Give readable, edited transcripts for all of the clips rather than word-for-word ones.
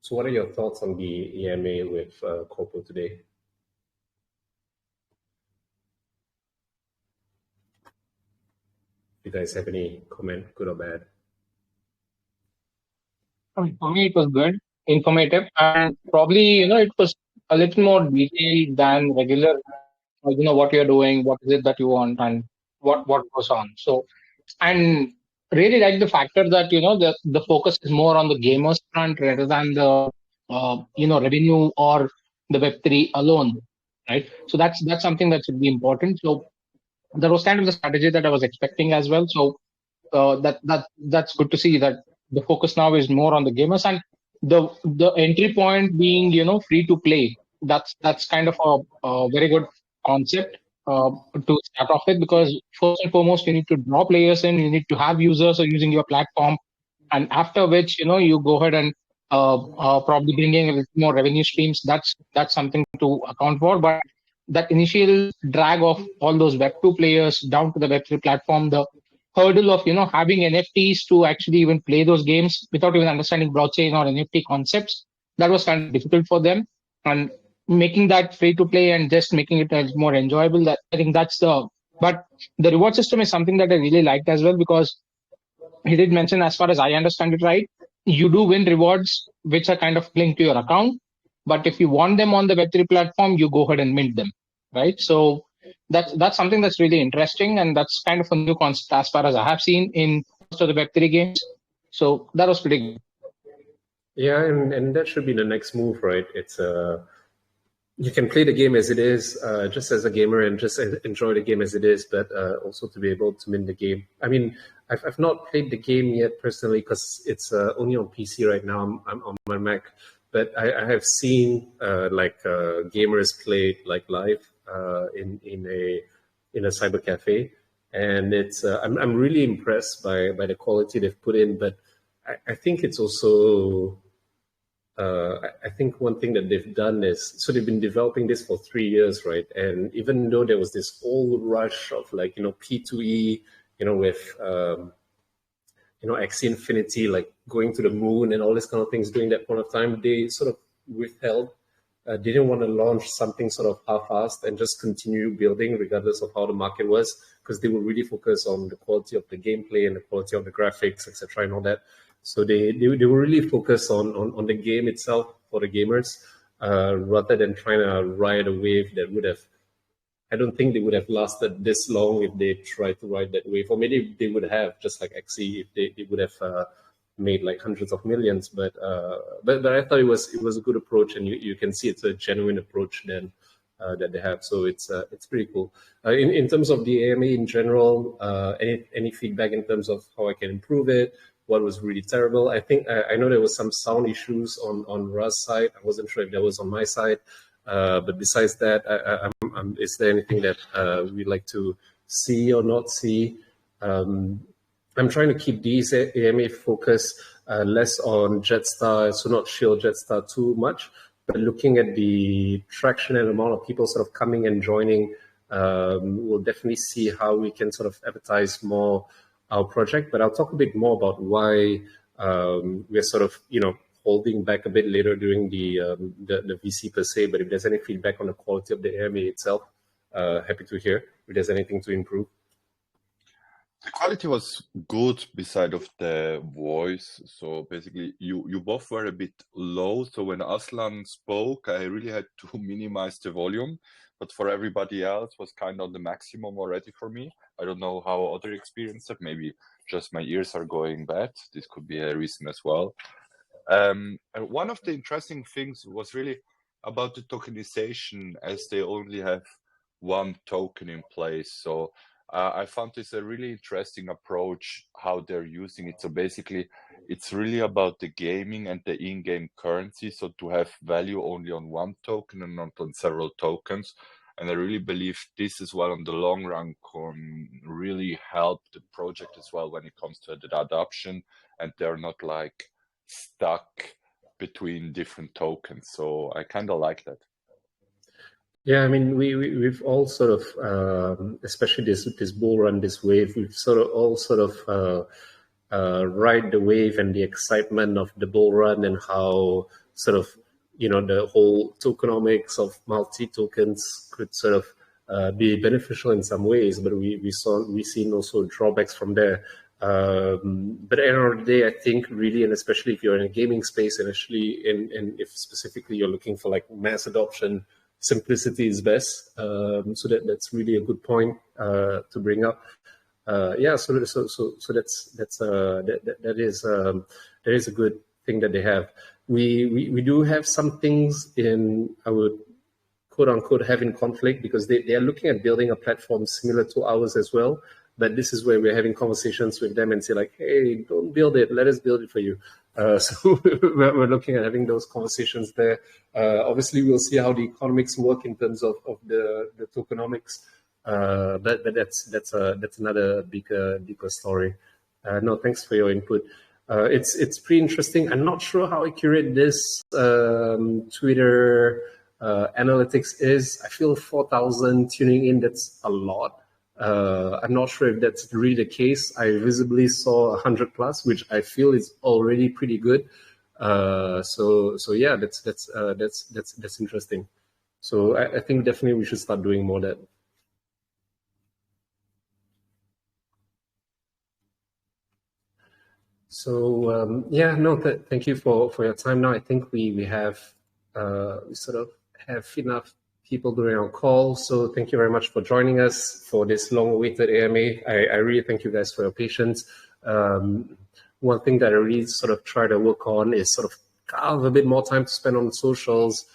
So what are your thoughts on the EMA with Corpo today? You guys have any comment, good or bad? For me, it was good, informative, and probably, it was a little more detailed than regular. What you're doing, what is it that you want, and what goes on. So, and really like the factor that the focus is more on the gamers front rather than the revenue or the Web3 alone, right? So that's something that should be important. So that was kind of the strategy that I was expecting as well. So that's good to see that the focus now is more on the gamers, and the entry point being free to play. That's kind of a very good concept to start off with, because first and foremost you need to draw players in, you need to have users who are using your platform, and after which you go ahead and probably bringing a little more revenue streams. That's something to account for. But that initial drag of all those Web2 players down to the Web3 platform, the hurdle of having NFTs to actually even play those games without even understanding blockchain or NFT concepts, that was kind of difficult for them. And making that free to play and just making it more enjoyable, that I think but the reward system is something that I really liked as well, because he did mention, as far as I understand it right, you do win rewards which are kind of linked to your account, but if you want them on the Web3 platform, you go ahead and mint them, right? So that's something that's really interesting, and that's kind of a new concept as far as I have seen in most of the Web3 games. So that was pretty good. Yeah, and that should be the next move, right? It's you can play the game as it is, just as a gamer, and just enjoy the game as it is, but also to be able to mint the game. I mean, I've not played the game yet personally, because it's only on PC right now. I'm on my Mac, but I have seen gamers play live in a cyber cafe, and it's I'm really impressed by the quality they've put in. But I think it's also I think one thing that they've done is, so they've been developing this for 3 years, right? And even though there was this old rush of P2E, with Axie Infinity, going to the moon and all this kind of things during that point of time, they sort of withheld. They didn't want to launch something sort of half-assed and just continue building regardless of how the market was, because they were really focused on the quality of the gameplay and the quality of the graphics, etc., and all that. So they were really focused on the game itself for the gamers, rather than trying to ride a wave that would have, I don't think they would have lasted this long if they tried to ride that wave. Or maybe they would have, just like Axie, if they would have made hundreds of millions. But I thought it was a good approach, and you can see it's a genuine approach then that they have. So it's pretty cool. In terms of the AMA in general, any feedback in terms of how I can improve it? What was really terrible? I think I know there was some sound issues on Russ' side. I wasn't sure if that was on my side. But besides that, is there anything that we'd like to see or not see? I'm trying to keep these AMA focus less on JEDSTAR, so not shield JEDSTAR too much, but looking at the traction and amount of people sort of coming and joining. We'll definitely see how we can sort of advertise more our project, but I'll talk a bit more about why we're sort of, holding back a bit later during the VC per se. But if there's any feedback on the quality of the AMA itself, happy to hear if there's anything to improve. The quality was good beside of the voice. So basically you both were a bit low. So when Aslan spoke, I really had to minimize the volume, but for everybody else was kind of the maximum already for me. I don't know how other experience it. Maybe just my ears are going bad. This could be a reason as well. And one of the interesting things was really about the tokenization, as they only have one token in place. So I found this a really interesting approach, how they're using it. So basically, it's really about the gaming and the in-game currency. So to have value only on one token and not on several tokens. And I really believe this as well, in the long run, can really help the project as well when it comes to the adoption, and they're not stuck between different tokens. So I kind of like that. Yeah, I mean, we've all sort of, especially this bull run, this wave, we've all ride the wave and the excitement of the bull run, and how sort of, the whole tokenomics of multi-tokens could sort of be beneficial in some ways, but we've seen also drawbacks from there. But at the end of the day, I think really, and especially if you're in a gaming space, and actually and if specifically you're looking for like mass adoption, simplicity is best. So that's really a good point to bring up. So that is a good thing that they have. We do have some things in, I would quote unquote have in conflict, because they are looking at building a platform similar to ours as well. But this is where we're having conversations with them and say like, hey, don't build it, let us build it for you. So we're looking at having those conversations there. Obviously, we'll see how the economics work in terms of the tokenomics. But that's another deeper story. No, thanks for your input. It's pretty interesting. I'm not sure how accurate this Twitter analytics is. I feel 4,000 tuning in, that's a lot. I'm not sure if that's really the case. I visibly saw 100 plus, which I feel is already pretty good. So yeah, that's interesting. So I think definitely we should start doing more of that. So thank you for your time. Now I think we have we sort of have enough people during our call. So thank you very much for joining us for this long-awaited AMA. I really thank you guys for your patience. One thing that I really sort of try to work on is sort of carve a bit more time to spend on socials,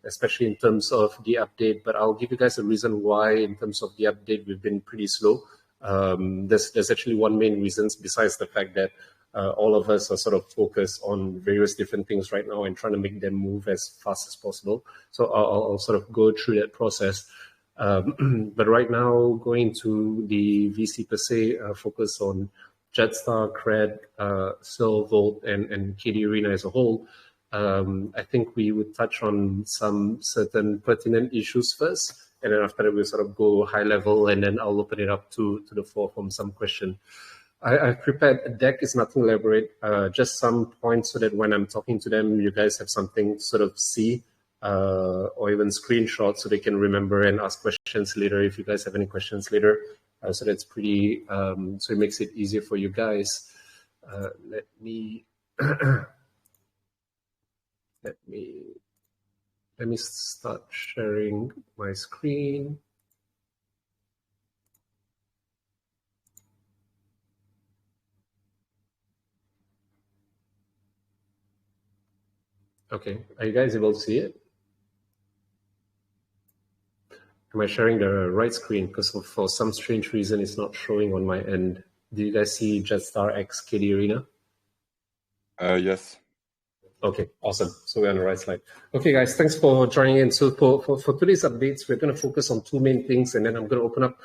especially in terms of the update. But I'll give you guys a reason why in terms of the update we've been pretty slow. There's actually one main reason besides the fact that all of us are sort of focused on various different things right now and trying to make them move as fast as possible. So I'll sort of go through that process. But right now, going to the VC per se, focus on JEDSTAR, CRED, Silvolt, and KD Arena as a whole. I think we would touch on some certain pertinent issues first, and then after that we'll sort of go high level, and then I'll open it up to the floor from some question. I've prepared a deck. It's nothing elaborate, just some points so that when I'm talking to them, you guys have something to sort of see, or even screenshot so they can remember and ask questions later if you guys have any questions later. So that's pretty, so it makes it easier for you guys. Let me start sharing my screen. Okay, are you guys able to see it? Am I sharing the right screen? Because for some strange reason, it's not showing on my end. Do you guys see JEDSTAR X KD Arena? Yes. Okay, awesome. So we're on the right slide. Okay, guys, thanks for joining in. So for today's updates, we're going to focus on two main things, and then I'm going to open up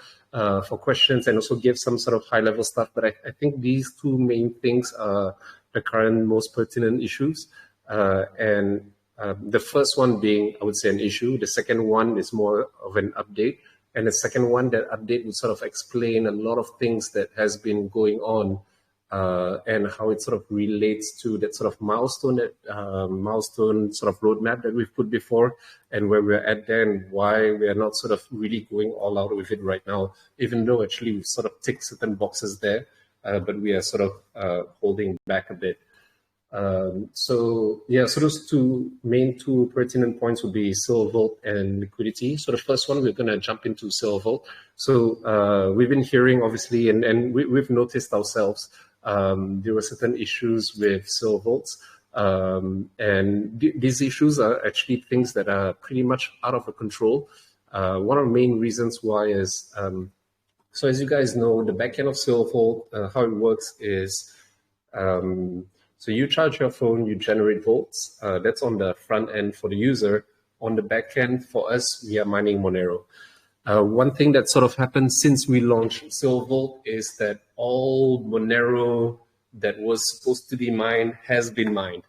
for questions and also give some sort of high-level stuff. But I think these two main things are the current most pertinent issues. The first one being, I would say, an issue. The second one is more of an update. And the second one, that update would sort of explain a lot of things that has been going on, and how it sort of relates to that sort of milestone sort of roadmap that we've put before, and where we're at there, and why we are not sort of really going all out with it right now, even though actually we've sort of ticked certain boxes there, but we are sort of holding back a bit. So those two pertinent points would be Silvolt and liquidity. So the first one, we're going to jump into Silvolt. So we've been hearing, obviously, and we've noticed ourselves, there were certain issues with Silvolts. And these issues are actually things that are pretty much out of our control. One of the main reasons why is, so as you guys know, the backend of Silvolt, how it works is, so you charge your phone, you generate volts. That's on the front end for the user. On the back end, for us, we are mining Monero. One thing that sort of happened since we launched Silvolt is that all Monero that was supposed to be mined has been mined,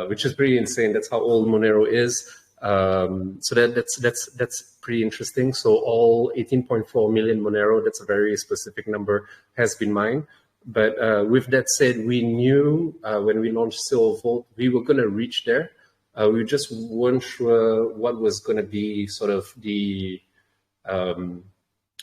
which is pretty insane. That's how old Monero is. So that's pretty interesting. So all 18.4 million Monero, that's a very specific number, has been mined. But with that said, we knew when we launched Silver Vault, we were going to reach there. We just weren't sure what was going to be sort of the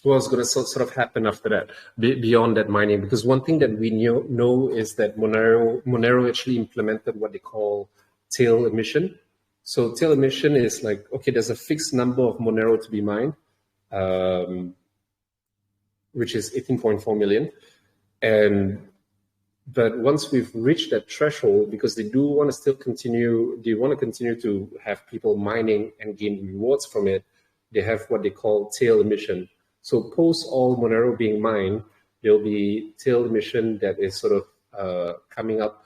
what was going to sort of happen after that, beyond that mining. Because one thing that we know is that Monero actually implemented what they call tail emission. So tail emission is like, okay, there's a fixed number of Monero to be mined, which is 18.4 million. But once we've reached that threshold, because they do want to still continue, they want to continue to have people mining and gain rewards from it, they have what they call tail emission. So post all Monero being mined, there'll be tail emission that is sort of coming up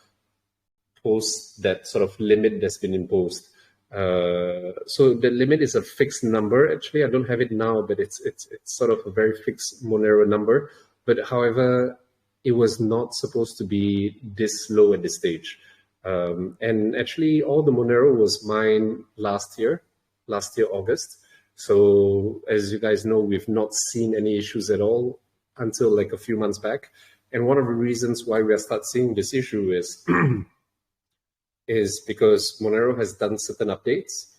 post that sort of limit that's been imposed. So the limit is a fixed number. Actually, I don't have it now, but it's sort of a very fixed Monero number. But however, it was not supposed to be this low at this stage. And actually, all the Monero was mined last year, August. So as you guys know, we've not seen any issues at all until like a few months back. And one of the reasons why we are start seeing this issue is because Monero has done certain updates,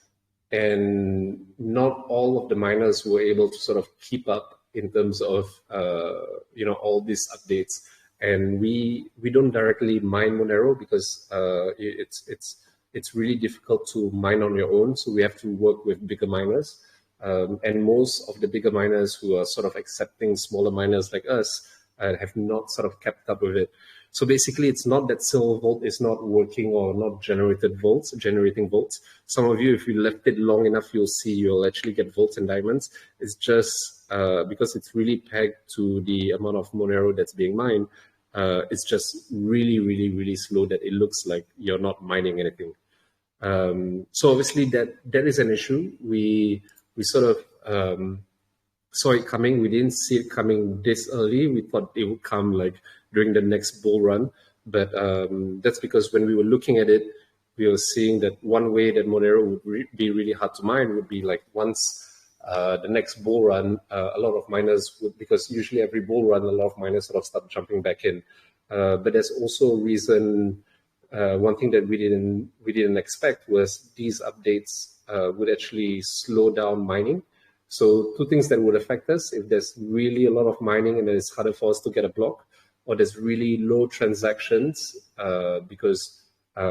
and not all of the miners were able to sort of keep up in terms of all these updates. And we don't directly mine Monero because it's really difficult to mine on your own. So we have to work with bigger miners. And most of the bigger miners who are sort of accepting smaller miners like us have not sort of kept up with it. So basically, it's not that Silver Vault is not working or not generating volts. Some of you, if you left it long enough, you'll see you'll actually get volts and diamonds. It's just because it's really pegged to the amount of Monero that's being mined. It's just really, really, really slow that it looks like you're not mining anything. So obviously that is an issue. We sort of saw it coming. We didn't see it coming this early. We thought it would come like during the next bull run. But that's because when we were looking at it, we were seeing that one way that Monero would be really hard to mine would be like once the next bull run, a lot of miners would, because usually every bull run, a lot of miners sort of start jumping back in. But there's also a reason. One thing that we didn't expect was these updates would actually slow down mining. So two things that would affect us: if there's really a lot of mining and it's harder for us to get a block, or there's really low transactions because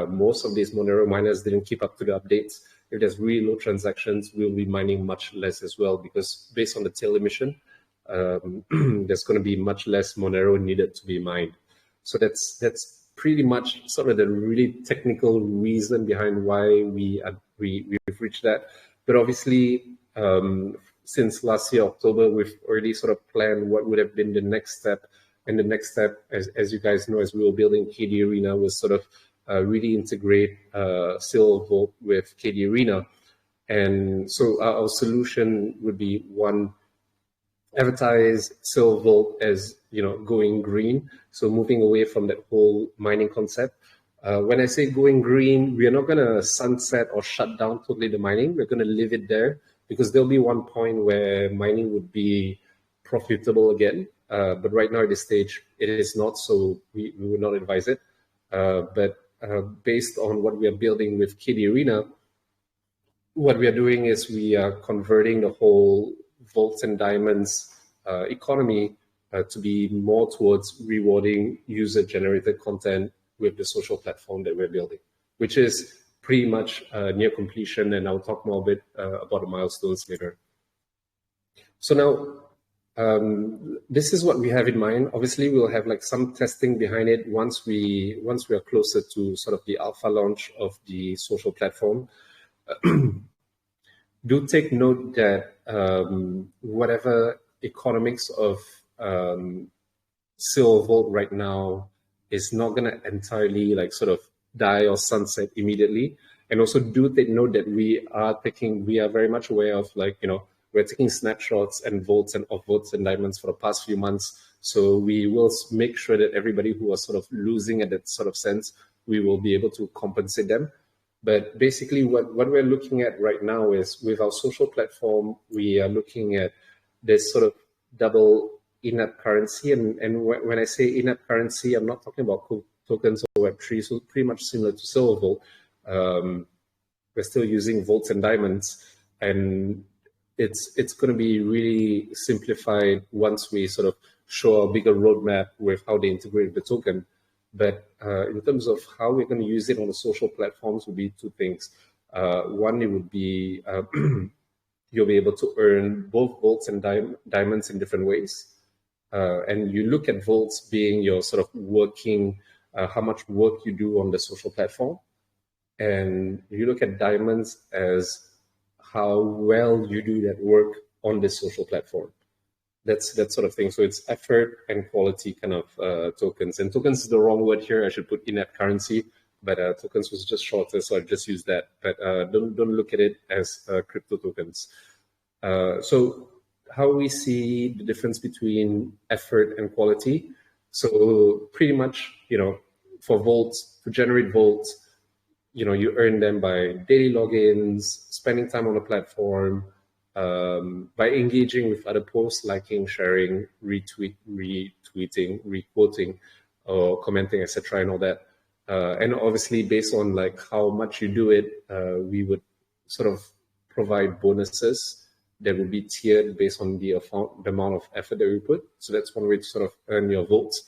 most of these Monero miners didn't keep up to the updates. If there's really low transactions, we'll be mining much less as well, because based on the tail emission, there's going to be much less Monero needed to be mined. So that's pretty much sort of the really technical reason behind why we've reached that. But obviously, since last year, October, we've already sort of planned what would have been the next step. And the next step, as you guys know, as we were building KD Arena, was sort of really integrate Silver Vault with KD Arena. And so our solution would be, one, advertise Silver Vault as, going green. So moving away from that whole mining concept. When I say going green, we are not going to sunset or shut down totally the mining. We're going to leave it there, because there'll be one point where mining would be profitable again. But right now at this stage, it is not, so we would not advise it. But based on what we are building with KD Arena, what we are doing is we are converting the whole volts and diamonds economy to be more towards rewarding user-generated content with the social platform that we're building, which is pretty much near completion, and I'll talk more a bit about the milestones later. So now, this is what we have in mind. Obviously, we'll have like some testing behind it once we are closer to sort of the alpha launch of the social platform. Do take note that whatever economics of Silver Vault right now is not going to entirely like sort of die or sunset immediately. And also do take note that we are very much aware of, like, we're taking snapshots and votes and of votes and diamonds for the past few months. So we will make sure that everybody who was sort of losing at that sort of sense, we will be able to compensate them. But basically what we're looking at right now is, with our social platform, we are looking at this sort of double in-app currency. And when I say in-app currency, I'm not talking about tokens or Web3, so pretty much similar to Silvervolt. We're still using volts and diamonds, and it's going to be really simplified once we sort of show a bigger roadmap with how they integrate the token. But in terms of how we're going to use it on the social platforms will be two things. One, it would be you'll be able to earn both volts and diamonds in different ways. And you look at volts being your sort of working, how much work you do on the social platform. And you look at diamonds as how well you do that work on the social platform. That's that sort of thing. So it's effort and quality kind of tokens. And tokens is the wrong word here. I should put in-app currency, but tokens was just shorter, so I just used that. But don't look at it as crypto tokens. So how we see the difference between effort and quality. So pretty much, for volts, to generate volts, you earn them by daily logins, spending time on the platform, by engaging with other posts, liking, sharing, retweeting, requoting, or commenting, etc., and all that. And obviously, based on like how much you do it, we would sort of provide bonuses that would be tiered based on the amount of effort that we put. So that's one way to sort of earn your votes.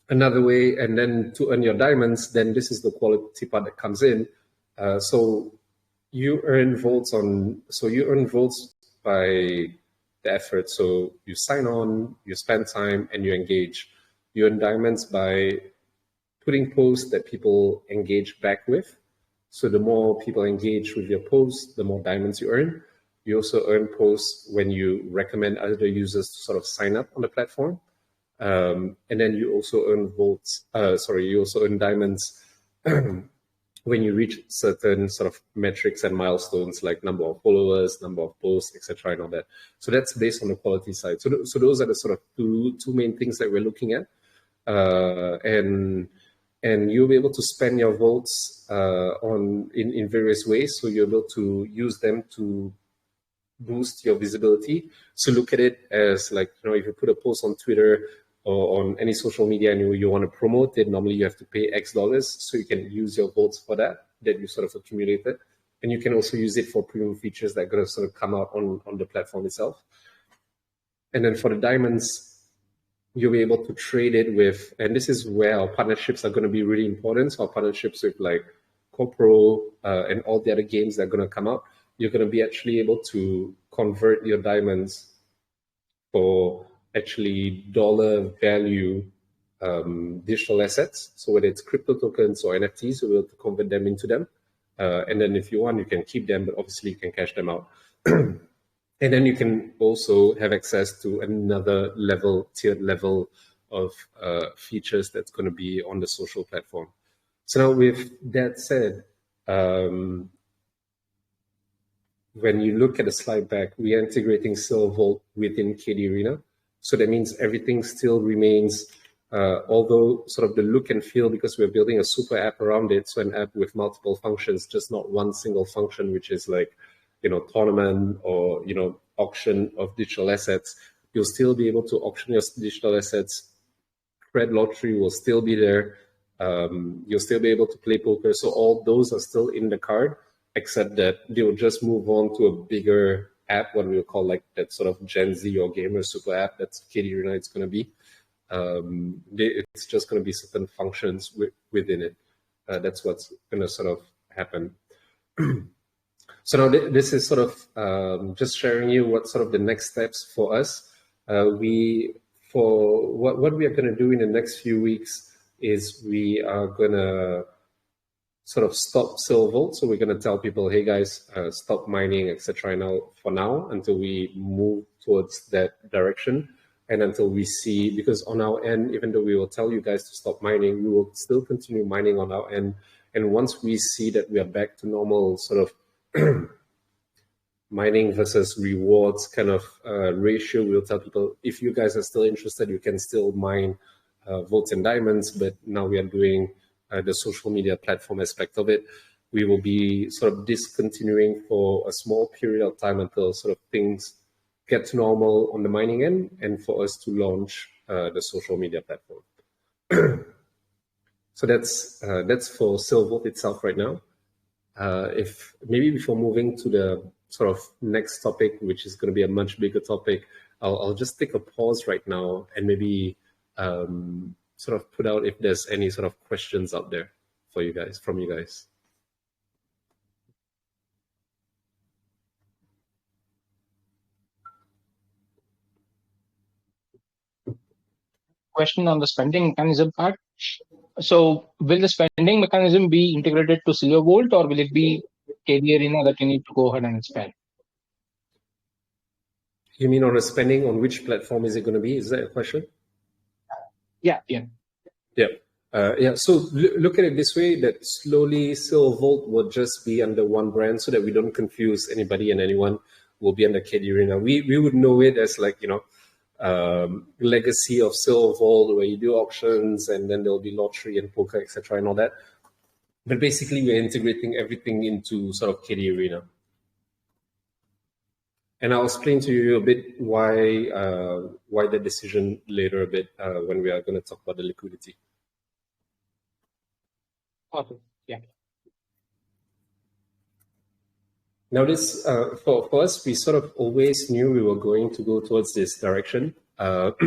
Another way, and then to earn your diamonds, then this is the quality part that comes in. So you earn votes by the effort. So you sign on, you spend time, and you engage. You earn diamonds by putting posts that people engage back with. So the more people engage with your posts, the more diamonds you earn. You also earn posts when you recommend other users to sort of sign up on the platform. And then you also earn you also earn diamonds when you reach certain sort of metrics and milestones like number of followers, number of posts, etc., and all that. So that's based on the quality side. So those are the sort of two main things that we're looking at. And you'll be able to spend your votes in various ways. So you're able to use them to boost your visibility. So look at it as like, if you put a post on Twitter or on any social media and you want to promote it, normally you have to pay X dollars. So you can use your votes for that you sort of accumulated. And you can also use it for premium features that are going to sort of come out on the platform itself. And then for the diamonds, you'll be able to trade it with, and this is where our partnerships are going to be really important. So our partnerships with like CoPro and all the other games that are going to come out, you're going to be actually able to convert your diamonds for actually dollar value digital assets. So whether it's crypto tokens or NFTs, you'll be able to convert them into them. And then if you want, you can keep them, but obviously you can cash them out. And then you can also have access to another tiered level of features that's going to be on the social platform. So now with that said, when you look at the slide back, we are integrating Silvervolt within KD Arena. So that means everything still remains, although sort of the look and feel, because we're building a super app around it, so an app with multiple functions, just not one single function, which is like, tournament or, auction of digital assets. You'll still be able to auction your digital assets. Red Lottery will still be there. You'll still be able to play poker. So all those are still in the card, except that they will just move on to a bigger app, what we'll call like that sort of Gen Z or gamer super app. That's KD Arena it's going to be. It's just going to be certain functions within it. That's what's going to sort of happen. So now this is sort of just sharing you what sort of the next steps for us. What we are going to do in the next few weeks is we are going to sort of stop Silvervolt. So we're going to tell people, hey guys, stop mining, etc. For now, until we move towards that direction. And until we see, because on our end, even though we will tell you guys to stop mining, we will still continue mining on our end. And once we see that we are back to normal sort of mining versus rewards kind of ratio, we'll tell people, if you guys are still interested, you can still mine votes and diamonds, but now we are doing the social media platform aspect of it. We will be sort of discontinuing for a small period of time until sort of things get to normal on the mining end, and for us to launch the social media platform. So that's for Silvervolt itself right now. If maybe before moving to the sort of next topic, which is going to be a much bigger topic, I'll just take a pause right now and maybe sort of put out if there's any sort of questions out there for you guys, from you guys. Question on the spending mechanism part. So will the spending mechanism be integrated to Silvervolt, or will it be KD Arena that you need to go ahead and spend? You mean on the spending, on which platform is it going to be? Is that a question? Yeah. So look at it this way, that slowly Silvervolt will just be under one brand so that we don't confuse anybody, and anyone will be under KD Arena. We would know it as like, legacy of Silvervolt, where you do auctions and then there'll be lottery and poker, etc. and all that. But basically we're integrating everything into sort of KD Arena. And I'll explain to you a bit why the decision later a bit when we are going to talk about the liquidity. Awesome. Yeah. Now this, for us, we sort of always knew we were going to go towards this direction. But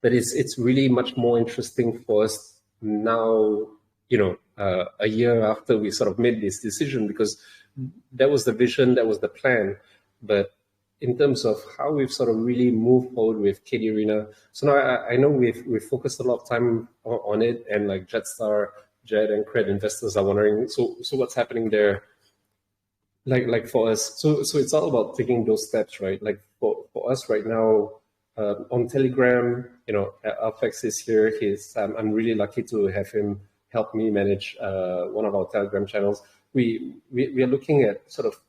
it's really much more interesting for us now, a year after we sort of made this decision, because that was the vision, that was the plan. But in terms of how we've sort of really moved forward with KD Arena, so now I know we've focused a lot of time on it, and like JEDSTAR, JED and Cred investors are wondering, so what's happening there? Like for us, so it's all about taking those steps, right? Like for us right now, on Telegram, Alfex is here. I'm really lucky to have him help me manage one of our Telegram channels. We are looking at sort of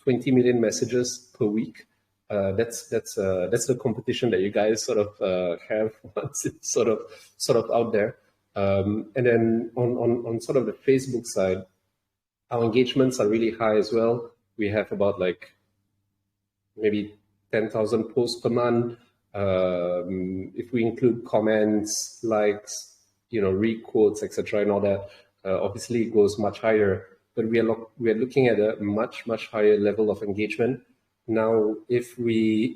20 million messages per week. That's the competition that you guys sort of have once it's sort of out there. And then on sort of the Facebook side, our engagements are really high as well. We have about like maybe 10,000 posts per month. If we include comments, likes, requotes, etc., and all that, obviously it goes much higher. But we are looking at a much higher level of engagement now. If we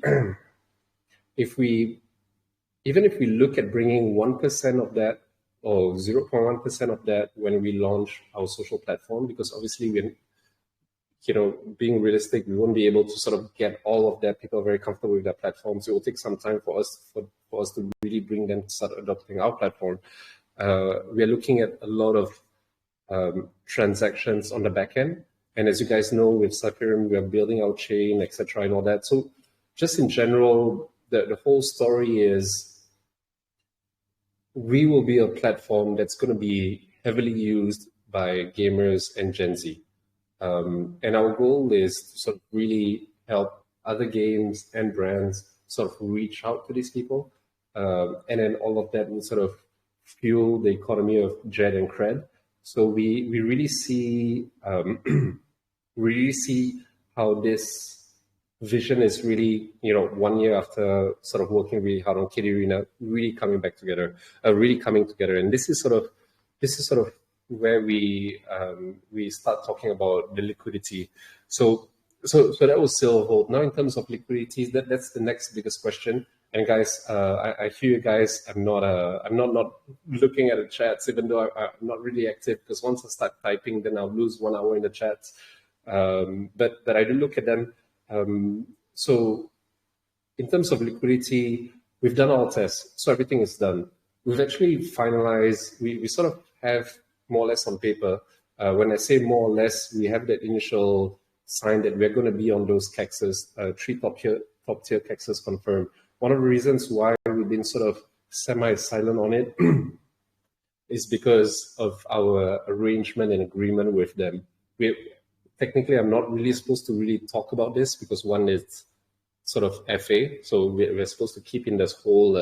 look at bringing 1% of that or 0.1% of that when we launch our social platform, because obviously being realistic, we won't be able to sort of get all of that. People are very comfortable with their platforms. It will take some time for us to really bring them to start adopting our platform. We are looking at a lot of transactions on the back end, and as you guys know, with Ethereum, we are building our chain, etc., and all that. So, just in general, the whole story is we will be a platform that's going to be heavily used by gamers and Gen Z. And our goal is to sort of really help other games and brands sort of reach out to these people. And then all of that will sort of fuel the economy of JED and Cred. So we really see how this vision is really, 1 year after sort of working really hard on KD Arena, really coming together. And this is sort of where we start talking about the liquidity. So that was Silvervolt. Now in terms of liquidity, that's the next biggest question. And guys, I hear you guys. I'm not looking at the chats, even though I'm not really active, because once I start typing, then I'll lose 1 hour in the chats. But I do look at them. So in terms of liquidity, we've done all tests, so everything is done. We've actually finalized. We sort of have more or less on paper. When I say more or less, we have that initial sign that we're going to be on those CEXs, 3 top tier CEXs confirmed. One of the reasons why we've been sort of semi-silent on it is because of our arrangement and agreement with them. Technically, I'm not really supposed to really talk about this because one is sort of FA, so we're supposed to keep in this whole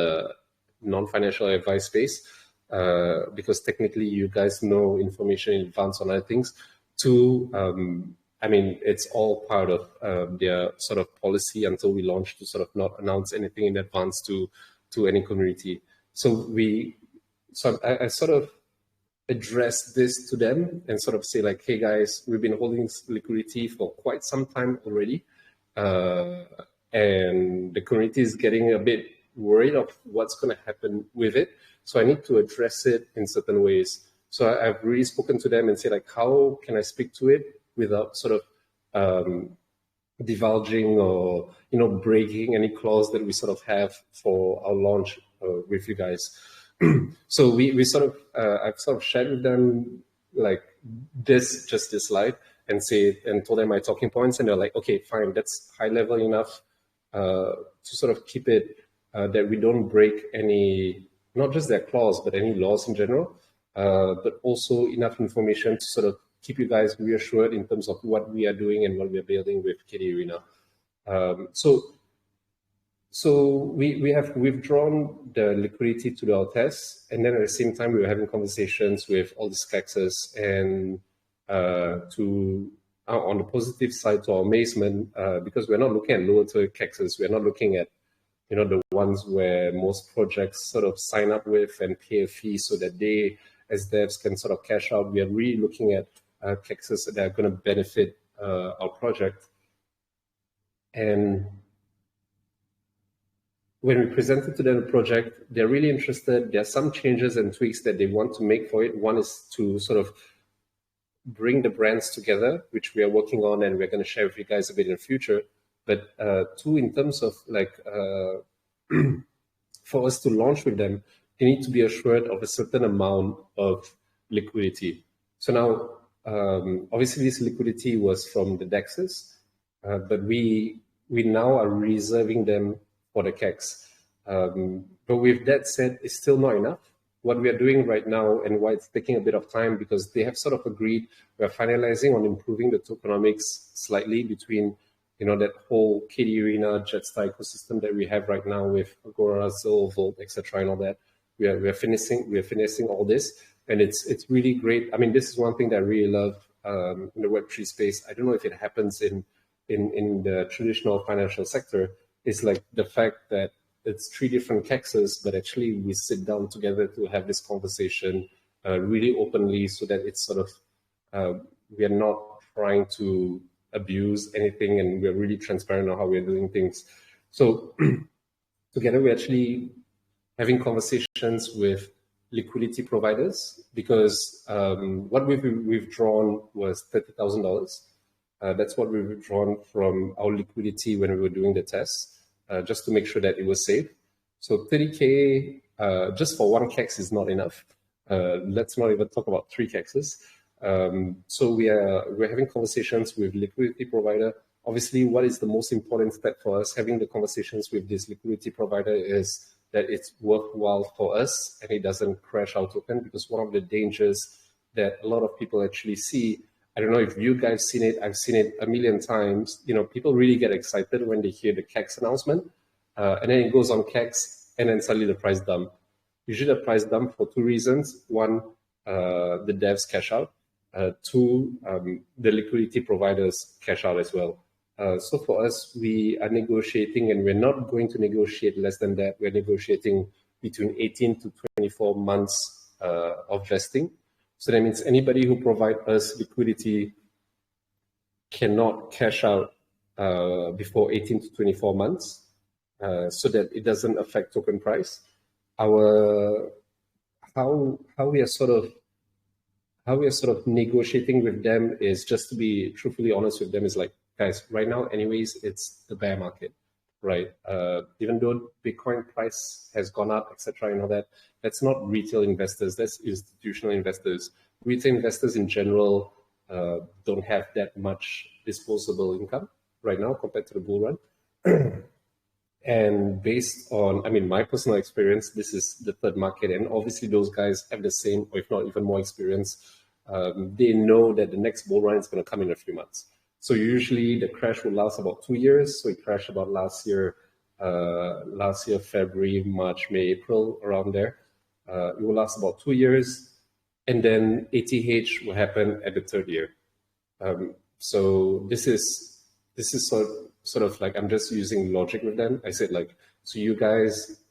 non-financial advice space. Because technically you guys know information in advance on other things. 2, I mean, it's all part of their sort of policy until we launch to sort of not announce anything in advance to any community. So I sort of address this to them and sort of say like, hey guys, we've been holding liquidity for quite some time already. And the community is getting a bit worried of what's going to happen with it. So I need to address it in certain ways. So I've really spoken to them and say like, how can I speak to it without sort of divulging or, you know, breaking any clause that we sort of have for our launch with you guys. So we sort of, I've sort of shared with them like this slide and told them my talking points, and they're like, okay, fine, that's high level enough to sort of keep it that we don't break any, not just their clause, but any laws in general, but also enough information to sort of keep you guys reassured in terms of what we are doing and what we are building with KD Arena. So we have withdrawn the liquidity to our tests, and then at the same time we were having conversations with all the CEXs, and on the positive side, to our amazement, because we're not looking at lower tier CEXs, we're not looking at, you know, the ones where most projects sort of sign up with and pay a fee so that they, as devs, can sort of cash out. We are really looking at CEXs that are going to benefit our project. And when we presented to them the project, they're really interested. There are some changes and tweaks that they want to make for it. One is to sort of bring the brands together, which we are working on, and we're going to share with you guys a bit in the future. But two, in terms of like, for us to launch with them, they need to be assured of a certain amount of liquidity. So now, obviously this liquidity was from the DEXs, but we now are reserving them for the CEX. But with that said, it's still not enough. What we are doing right now, and why it's taking a bit of time, because they have sort of agreed, we're finalizing on improving the tokenomics slightly between, you know, that whole KD Arena, JEDSTAR ecosystem that we have right now with Agora, Zil, Volt, etc., and all that. We are finishing all this, and it's really great. I mean, this is one thing that I really love in the Web3 space. I don't know if it happens in the traditional financial sector. It's like the fact that it's 3 different CEXs, but actually we sit down together to have this conversation really openly, so that it's sort of, we are not trying to abuse anything, and we're really transparent on how we're doing things. So together we're actually having conversations with liquidity providers, because what we've withdrawn was $30,000. That's what we've withdrawn from our liquidity when we were doing the tests, just to make sure that it was safe. So 30K just for one CEX is not enough. Let's not even talk about 3 CEXs. So we're having conversations with liquidity provider. Obviously, what is the most important step for us having the conversations with this liquidity provider is that it's worthwhile for us and it doesn't crash our token, because one of the dangers that a lot of people actually see, I don't know if you guys seen it, I've seen it a million times, you know, people really get excited when they hear the CEX announcement, and then it goes on CEX, and then suddenly the price dump. Usually the price dump for 2 reasons. One, the devs cash out. 2, the liquidity providers cash out as well. So for us, we are negotiating, and we're not going to negotiate less than that. We're negotiating between 18 to 24 months of vesting. So that means anybody who provides us liquidity cannot cash out before 18 to 24 months, so that it doesn't affect token price. How we are sort of negotiating with them is, just to be truthfully honest with them, is like, guys, right now, anyways, it's the bear market, right? Even though Bitcoin price has gone up, etc., and all that, that's not retail investors, that's institutional investors. Retail investors in general don't have that much disposable income right now compared to the bull run. And based on, I mean, my personal experience, this is the third market, and obviously those guys have the same, or if not even more experience. They know that the next bull run is going to come in a few months. So usually the crash will last about 2 years. So it crashed about last year, February, March, May, April, around there. It will last about 2 years. And then ATH will happen at the 3rd year. So this is sort of like, I'm just using logic with them. I said like, so you guys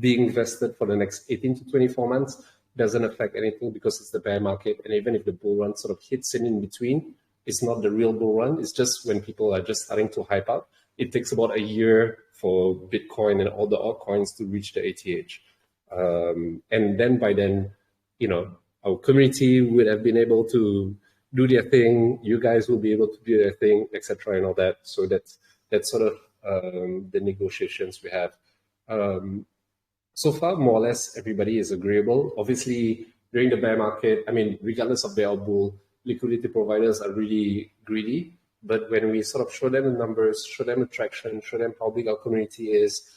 being invested for the next 18 to 24 months doesn't affect anything because it's the bear market. And even if the bull run sort of hits in between, it's not the real bull run. It's just when people are just starting to hype up. It takes about a year for Bitcoin and all the altcoins to reach the ATH. And then by then, you know, our community would have been able to do their thing. You guys will be able to do their thing, etc., and all that. So that's sort of the negotiations we have. So far, more or less, everybody is agreeable. Obviously, during the bear market, I mean, regardless of bear or bull, liquidity providers are really greedy. But when we sort of show them the numbers, show them the traction, show them how big our community is,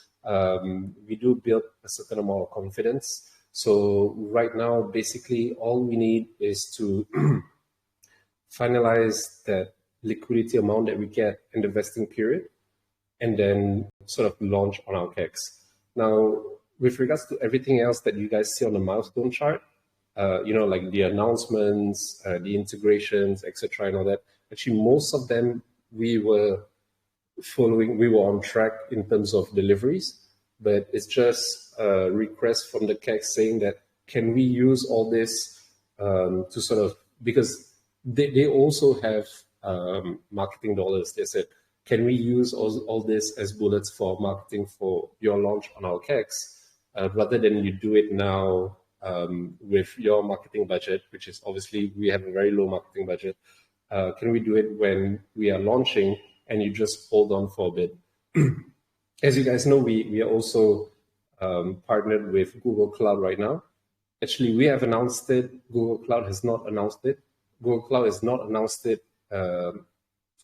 we do build a certain amount of confidence. So right now, basically, all we need is to finalize that liquidity amount that we get in the vesting period, and then sort of launch on our CEX. Now, with regards to everything else that you guys see on the milestone chart, you know, like the announcements, the integrations, etc., and all that, actually, most of them we were on track in terms of deliveries, but it's just a request from the CEX saying that, can we use all this to sort of, because they also have marketing dollars. They said, can we use all this as bullets for marketing for your launch on our CEX, rather than you do it now with your marketing budget, which is obviously, we have a very low marketing budget. Can we do it when we are launching and you just hold on for a bit? As you guys know, we are also partnered with Google Cloud right now. Actually, we have announced it. Google Cloud has not announced it. Google Cloud has not announced it to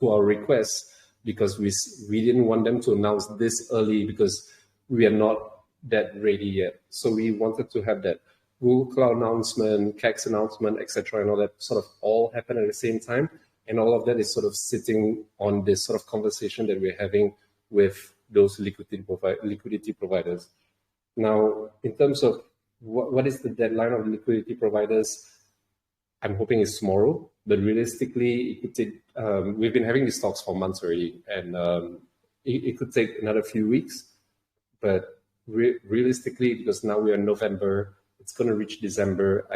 our request, because we didn't want them to announce this early, because we are not that ready yet. So we wanted to have that Google Cloud announcement, CEX announcement, etc., and all that sort of all happen at the same time. And all of that is sort of sitting on this sort of conversation that we're having with those liquidity providers. Now, in terms of what is the deadline of liquidity providers, I'm hoping it's tomorrow, but realistically, it could take, we've been having these talks for months already, and it could take another few weeks. But realistically, because now we are in November, it's going to reach December.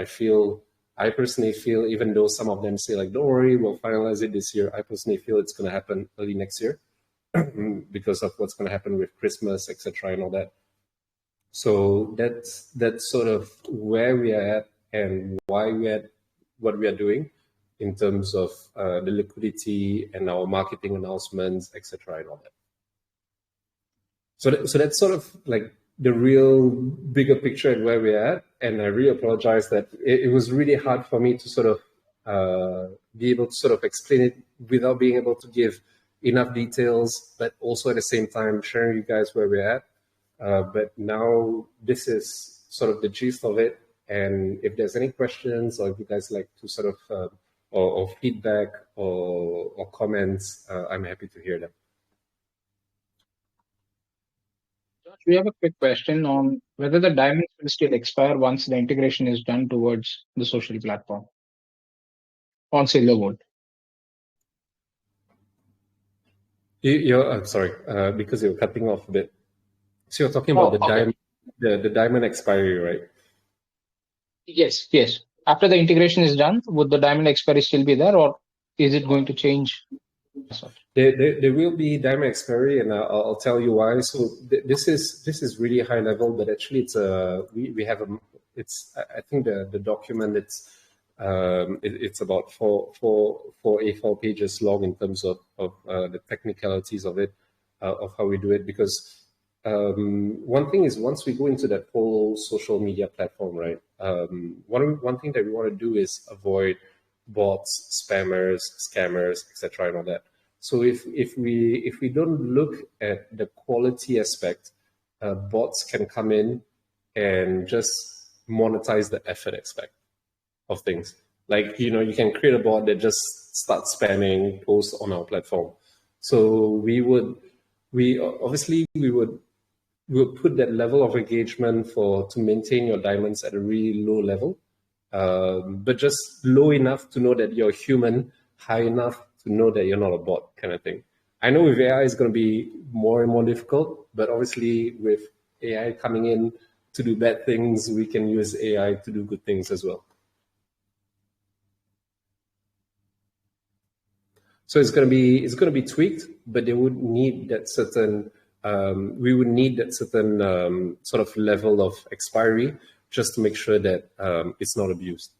I personally feel, even though some of them say like, don't worry, we'll finalize it this year, I personally feel it's going to happen early next year because of what's going to happen with Christmas, etc., and all that. So that's sort of where we are at and why we are what we are doing in terms of the liquidity and our marketing announcements, etc., and all that. So that's sort of like the real bigger picture and where we're at. And I really apologize that it was really hard for me to sort of be able to sort of explain it without being able to give enough details, but also at the same time sharing you guys where we're at. But now this is sort of the gist of it. And if there's any questions, or if you guys like to sort of, or feedback or comments, I'm happy to hear them. We have a quick question on whether the diamonds will still expire once the integration is done towards the social platform on Silverwood. I'm sorry, because you're cutting off a bit. So you're talking about the diamond expiry, right? Yes. After the integration is done, would the diamond expiry still be there, or is it going to change? There will be diamond expiry, and I'll tell you why. So this is really high level, but actually it's I think the document it's about four A4 pages long in terms of the technicalities of it, of how we do it. Because one thing is, once we go into that whole social media platform, right? One thing that we want to do is avoid bots, spammers, scammers, etc., and all that. So if we don't look at the quality aspect, bots can come in and just monetize the effort aspect of things. Like, you can create a bot that just starts spamming posts on our platform. So we'll put that level of engagement to maintain your diamonds at a really low level, but just low enough to know that you're human, high enough to know that you're not a bot kind of thing. I know with AI it's going to be more and more difficult, but obviously with AI coming in to do bad things, we can use AI to do good things as well. So it's going to be tweaked, but they would need that certain we would need that certain sort of level of expiry just to make sure that it's not abused.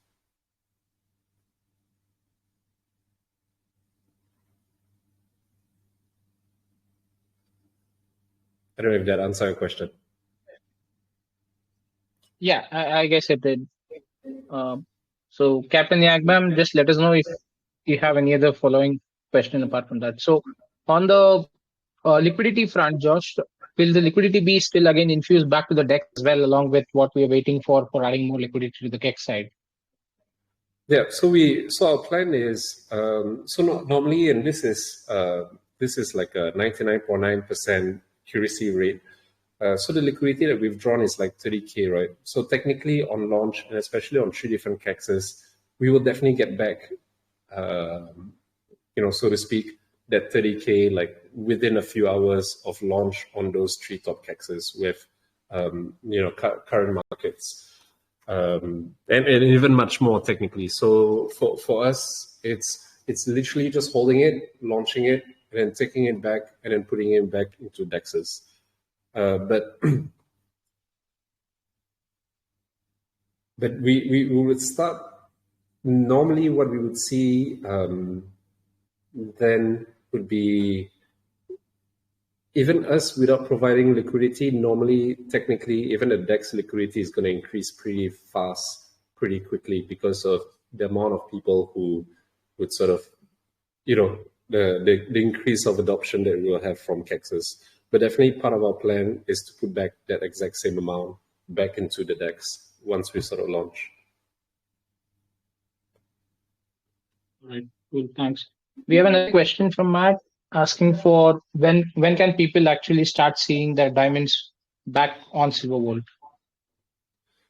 I don't know if that answers your question. Yeah, I guess it did. So, Captain Yagbam, just let us know if you have any other following question apart from that. So, on the liquidity front, Josh, will the liquidity be still again infused back to the DEX as well, along with what we are waiting for adding more liquidity to the CEX side? Yeah, so our plan is normally, and this is like a 99.9% accuracy rate. So the liquidity that we've drawn is like 30K, right? So technically on launch, and especially on 3 different CEXs, we will definitely get back, so to speak, that 30K like within a few hours of launch on those 3 top CEXs with, current markets. And even much more technically. So for us, it's literally just holding it, launching it, and then taking it back, and then putting it back into DEXs. But we would start normally. What we would see then would be even us without providing liquidity. Normally, technically, even the DEX liquidity is going to increase pretty fast, pretty quickly because of the amount of people who would sort of, the increase of adoption that we will have from CEXs. But definitely part of our plan is to put back that exact same amount back into the DEX once we sort of launch. All right, cool, thanks. We have another question from Matt asking for when can people actually start seeing their diamonds back on Silvervolt?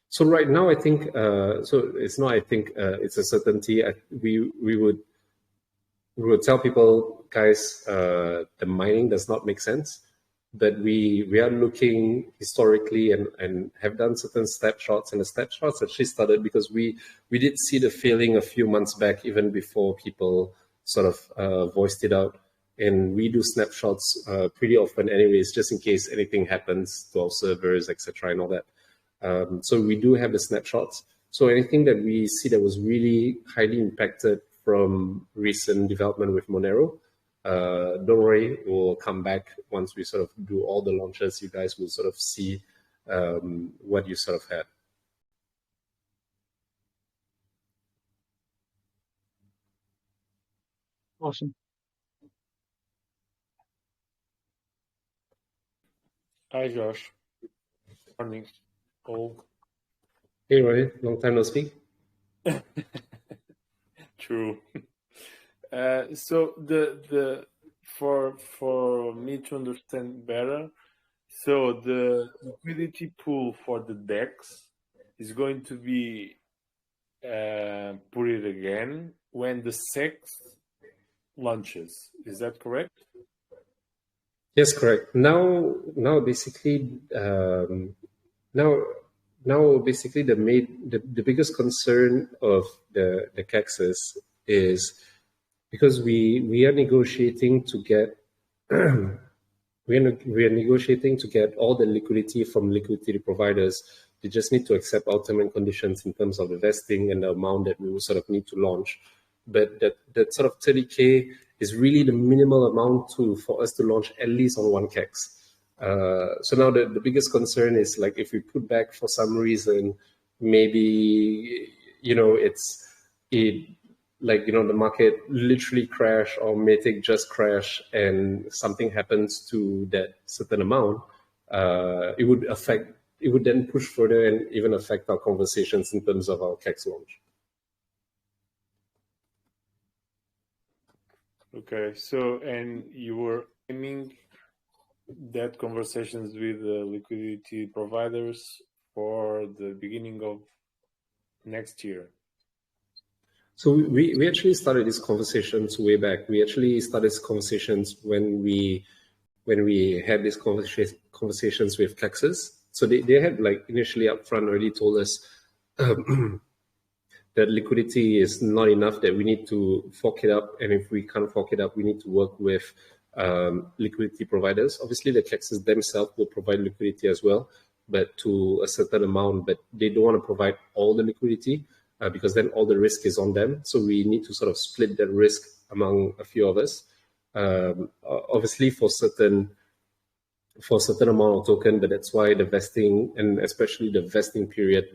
So right now, I think, so it's not, I think it's a certainty. We would tell people, guys, the mining does not make sense. But we are looking historically and have done certain snapshots, and the snapshots actually started because we did see the failing a few months back, even before people sort of voiced it out. And we do snapshots pretty often anyways, just in case anything happens to our servers, etc. and all that. So we do have the snapshots. So anything that we see that was really highly impacted from recent development with Monero, don't worry, we'll come back once we sort of do all the launches. You guys will sort of see what you sort of had. Awesome. Hi, Josh. Morning. All. Hey, Roy. Long time no speak. True. So the for me to understand better, so the liquidity pool for the DEX is going to be put it again when the CEX launches. Is that correct? Yes, correct. Now basically, now basically the biggest concern of the CEXs is because we are negotiating to get we are negotiating to get all the liquidity from liquidity providers. They just need to accept our terms and conditions in terms of the vesting and the amount that we will sort of need to launch. But that sort of 30K is really the minimal amount for us to launch at least on one CEX. So now the biggest concern is like if we put back for some reason, maybe the market literally crash or Matic just crash and something happens to that certain amount, it would then push further and even affect our conversations in terms of our CEX launch. Okay, so and you were aiming that conversations with the liquidity providers for the beginning of next year. So we actually started these conversations way back. We actually started these conversations when we had these conversations with CEX. So they had like initially upfront already told us that liquidity is not enough, that we need to fork it up. And if we can't fork it up, we need to work with liquidity providers. Obviously, the CEX themselves will provide liquidity as well, but to a certain amount, but they don't want to provide all the liquidity because then all the risk is on them. So we need to sort of split that risk among a few of us. Obviously for certain amount of token, but that's why the vesting, and especially the vesting period,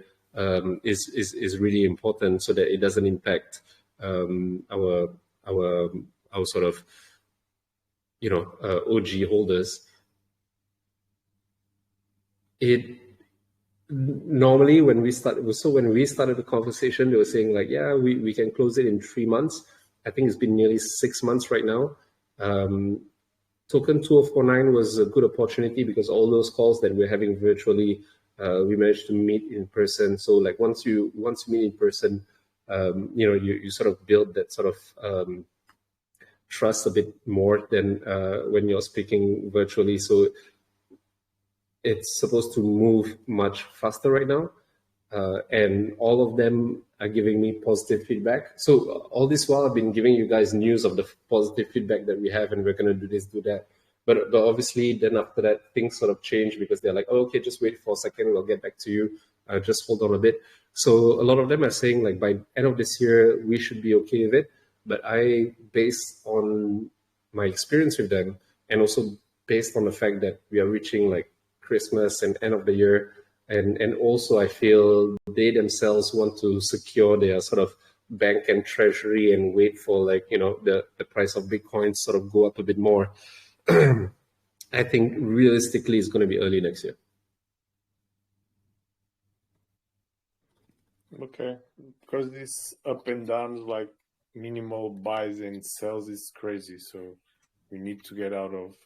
is really important so that it doesn't impact our sort of OG holders. Normally when we started the conversation, they were saying like, yeah, we can close it in 3 months. I think it's been nearly 6 months right now. Token 2049 was a good opportunity because all those calls that we're having virtually, we managed to meet in person. So like once you meet in person, you sort of build that sort of trust a bit more than when you're speaking virtually. So it's supposed to move much faster right now. And all of them are giving me positive feedback. So all this while I've been giving you guys news of the positive feedback that we have, and we're going to do this, do that. But obviously then after that, things sort of change because they're like, oh, okay, just wait for a second. We'll get back to you. Just hold on a bit. So a lot of them are saying like by end of this year, we should be okay with it. But based on my experience with them, and also based on the fact that we are reaching like Christmas and end of the year, and also I feel they themselves want to secure their sort of bank and treasury and wait for like, the price of Bitcoin sort of go up a bit more. I think realistically it's going to be early next year. Okay, because this up and downs like minimal buys and sells is crazy, so we need to get out of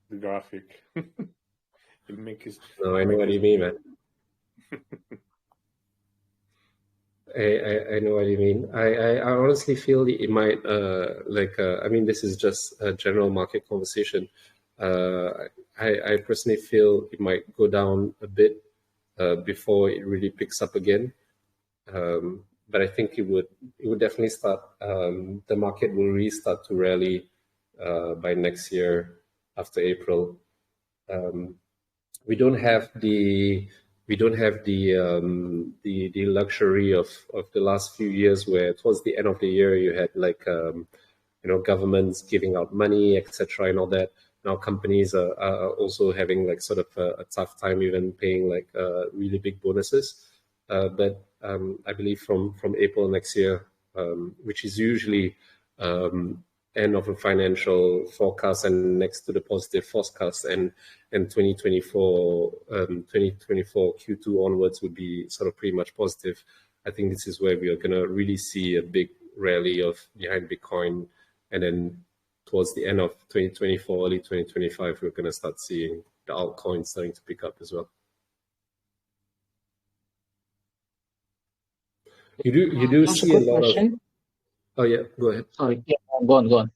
the graphic. No, I know what you mean, man. I know what you mean. I honestly feel it might I mean, this is just a general market conversation. I personally feel it might go down a bit before it really picks up again. But I think it would definitely start. The market will really start to rally by next year after April. We don't have the luxury of the last few years where towards the end of the year you had like governments giving out money, etc., and all that. Now companies are also having like sort of a tough time even paying like really big bonuses. But I believe from April next year, which is usually end of a financial forecast and next to the positive forecast, and 2024 Q2 onwards would be sort of pretty much positive. I think this is where we are going to really see a big rally behind Bitcoin, and then towards the end of 2024, early 2025, we're going to start seeing the altcoins starting to pick up as well. You do see a lot of. Oh yeah, go ahead. Sorry, yeah, go on.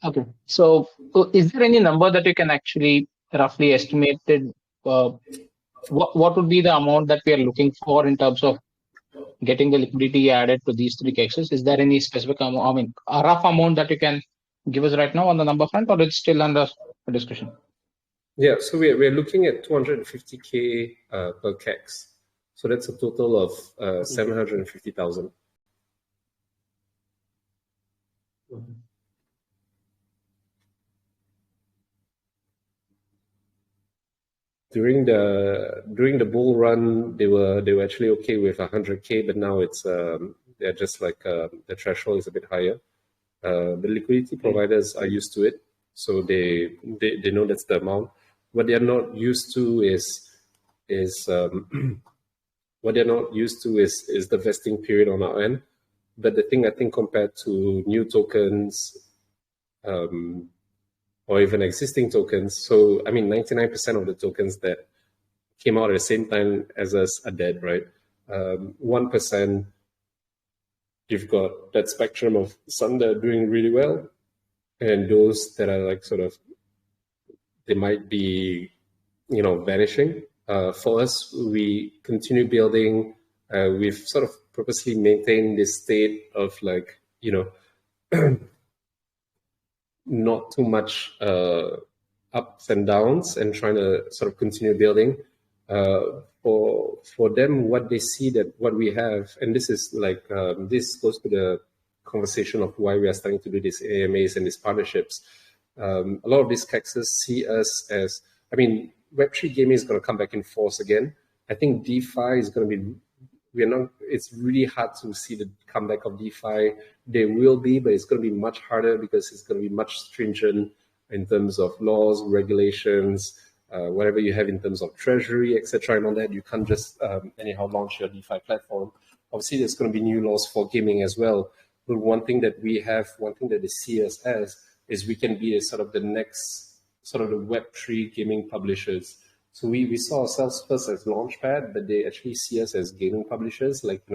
Okay, so is there any number that you can actually roughly estimate what would be the amount that we are looking for in terms of getting the liquidity added to these three cases? Is there any specific amount, I mean, a rough amount that you can give us right now on the number front, or it's still under discussion? Yeah, so we're looking at 250K per CEX. So that's a total of 750,000. During the bull run, they were actually okay with 100K, but now it's they're just like the threshold is a bit higher. The liquidity providers are used to it, so they know that's the amount. What they're not used to is the vesting period on our end. But the thing I think compared to new tokens, or even existing tokens, so I mean 99% of the tokens that came out at the same time as us are dead, right? 1% you've got that spectrum of some that are doing really well, and those that are like sort of, they might be, vanishing. For us, we continue building. We've sort of purposely maintained this state of like, not too much ups and downs, and trying to sort of continue building. For them, what they see that what we have, and this is like, this goes to the conversation of why we are starting to do these AMAs and these partnerships. A lot of these CEXs see us as, Web3 gaming is going to come back in force again. I think DeFi is going to be, it's really hard to see the comeback of DeFi. There will be, but it's going to be much harder because it's going to be much stringent in terms of laws, regulations, whatever you have in terms of treasury, etc., and all that. You can't just anyhow launch your DeFi platform. Obviously, there's going to be new laws for gaming as well. But one thing that we have, one thing that they see us as, is we can be sort of the next sort of the Web3 gaming publishers. So we saw ourselves first as Launchpad, but they actually see us as gaming publishers, like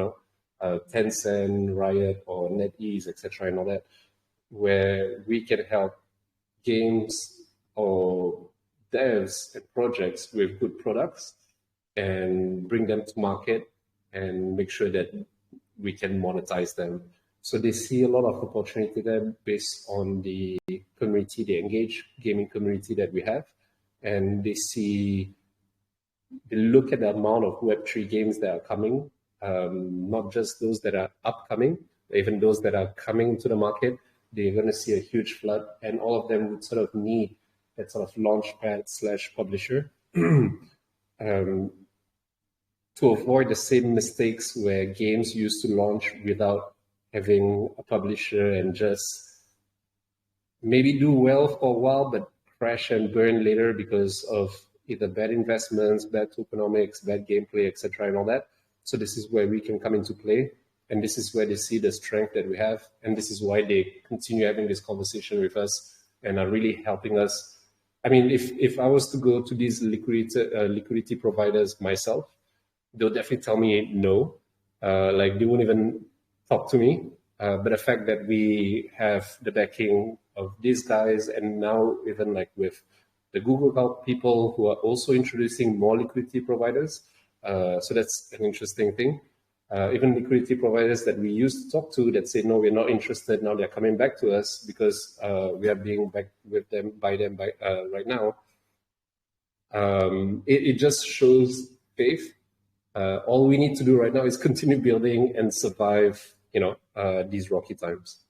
Tencent, Riot, or NetEase, etc., and all that, where we can help games or devs and projects with good products and bring them to market and make sure that we can monetize them. So they see a lot of opportunity there based on the community, the engaged gaming community that we have. And they look at the amount of Web3 games that are coming, not just those that are upcoming, even those that are coming to the market. They're going to see a huge flood, and all of them would sort of need that sort of launchpad/publisher to avoid the same mistakes where games used to launch without having a publisher and just maybe do well for a while, but crash and burn later because of either bad investments, bad tokenomics, bad gameplay, etc., and all that. So this is where we can come into play, and this is where they see the strength that we have, and this is why they continue having this conversation with us and are really helping us. If I was to go to these liquidity providers myself, they'll definitely tell me no. They won't even talk to me. But the fact that we have the backing of these guys, and now even like with the Google Cloud people who are also introducing more liquidity providers. So that's an interesting thing. Even liquidity providers that we used to talk to that say, no, we're not interested. Now they're coming back to us because we are being backed with them by right now. It just shows faith. All we need to do right now is continue building and survive, these rocky times.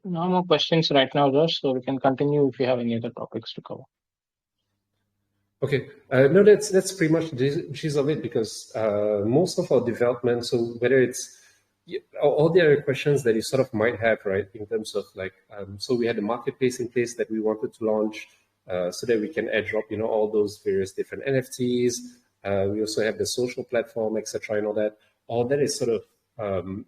No more questions right now, Josh, so we can continue if you have any other topics to cover. Okay, no, that's pretty much the gist of it, because most of our development, so whether it's all the other questions that you sort of might have, right, in terms of like, so we had the marketplace in place that we wanted to launch so that we can airdrop, all those various different NFTs. We also have the social platform, etc., and all that. All that is sort of,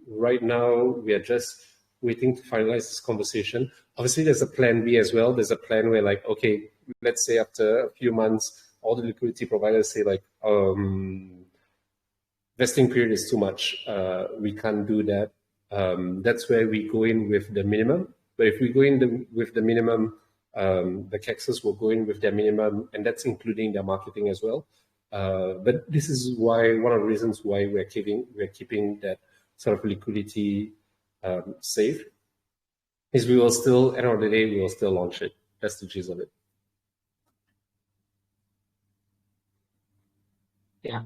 right now, we are just waiting to finalize this conversation. Obviously, there's a plan B as well. There's a plan where like, okay, let's say after a few months, all the liquidity providers say like, vesting period is too much. We can't do that. That's where we go in with the minimum. But if we go in with the minimum, the CEXs will go in with their minimum, and that's including their marketing as well. But this is why, one of the reasons why we're keeping that sort of liquidity safe, is we will still, at the end of the day, we will still launch it. That's the gist of it. Yeah.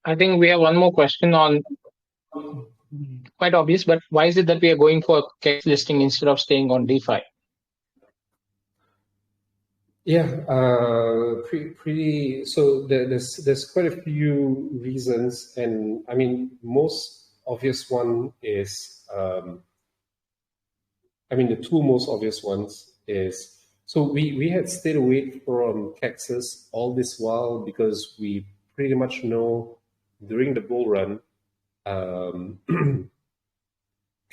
I think we have one more question on, quite obvious, but why is it that we are going for CEX listing instead of staying on DeFi? Yeah, pretty. So there's quite a few reasons, and I mean, most obvious one is, the two most obvious ones is, so we had stayed away from CEXs all this while because we pretty much know during the bull run,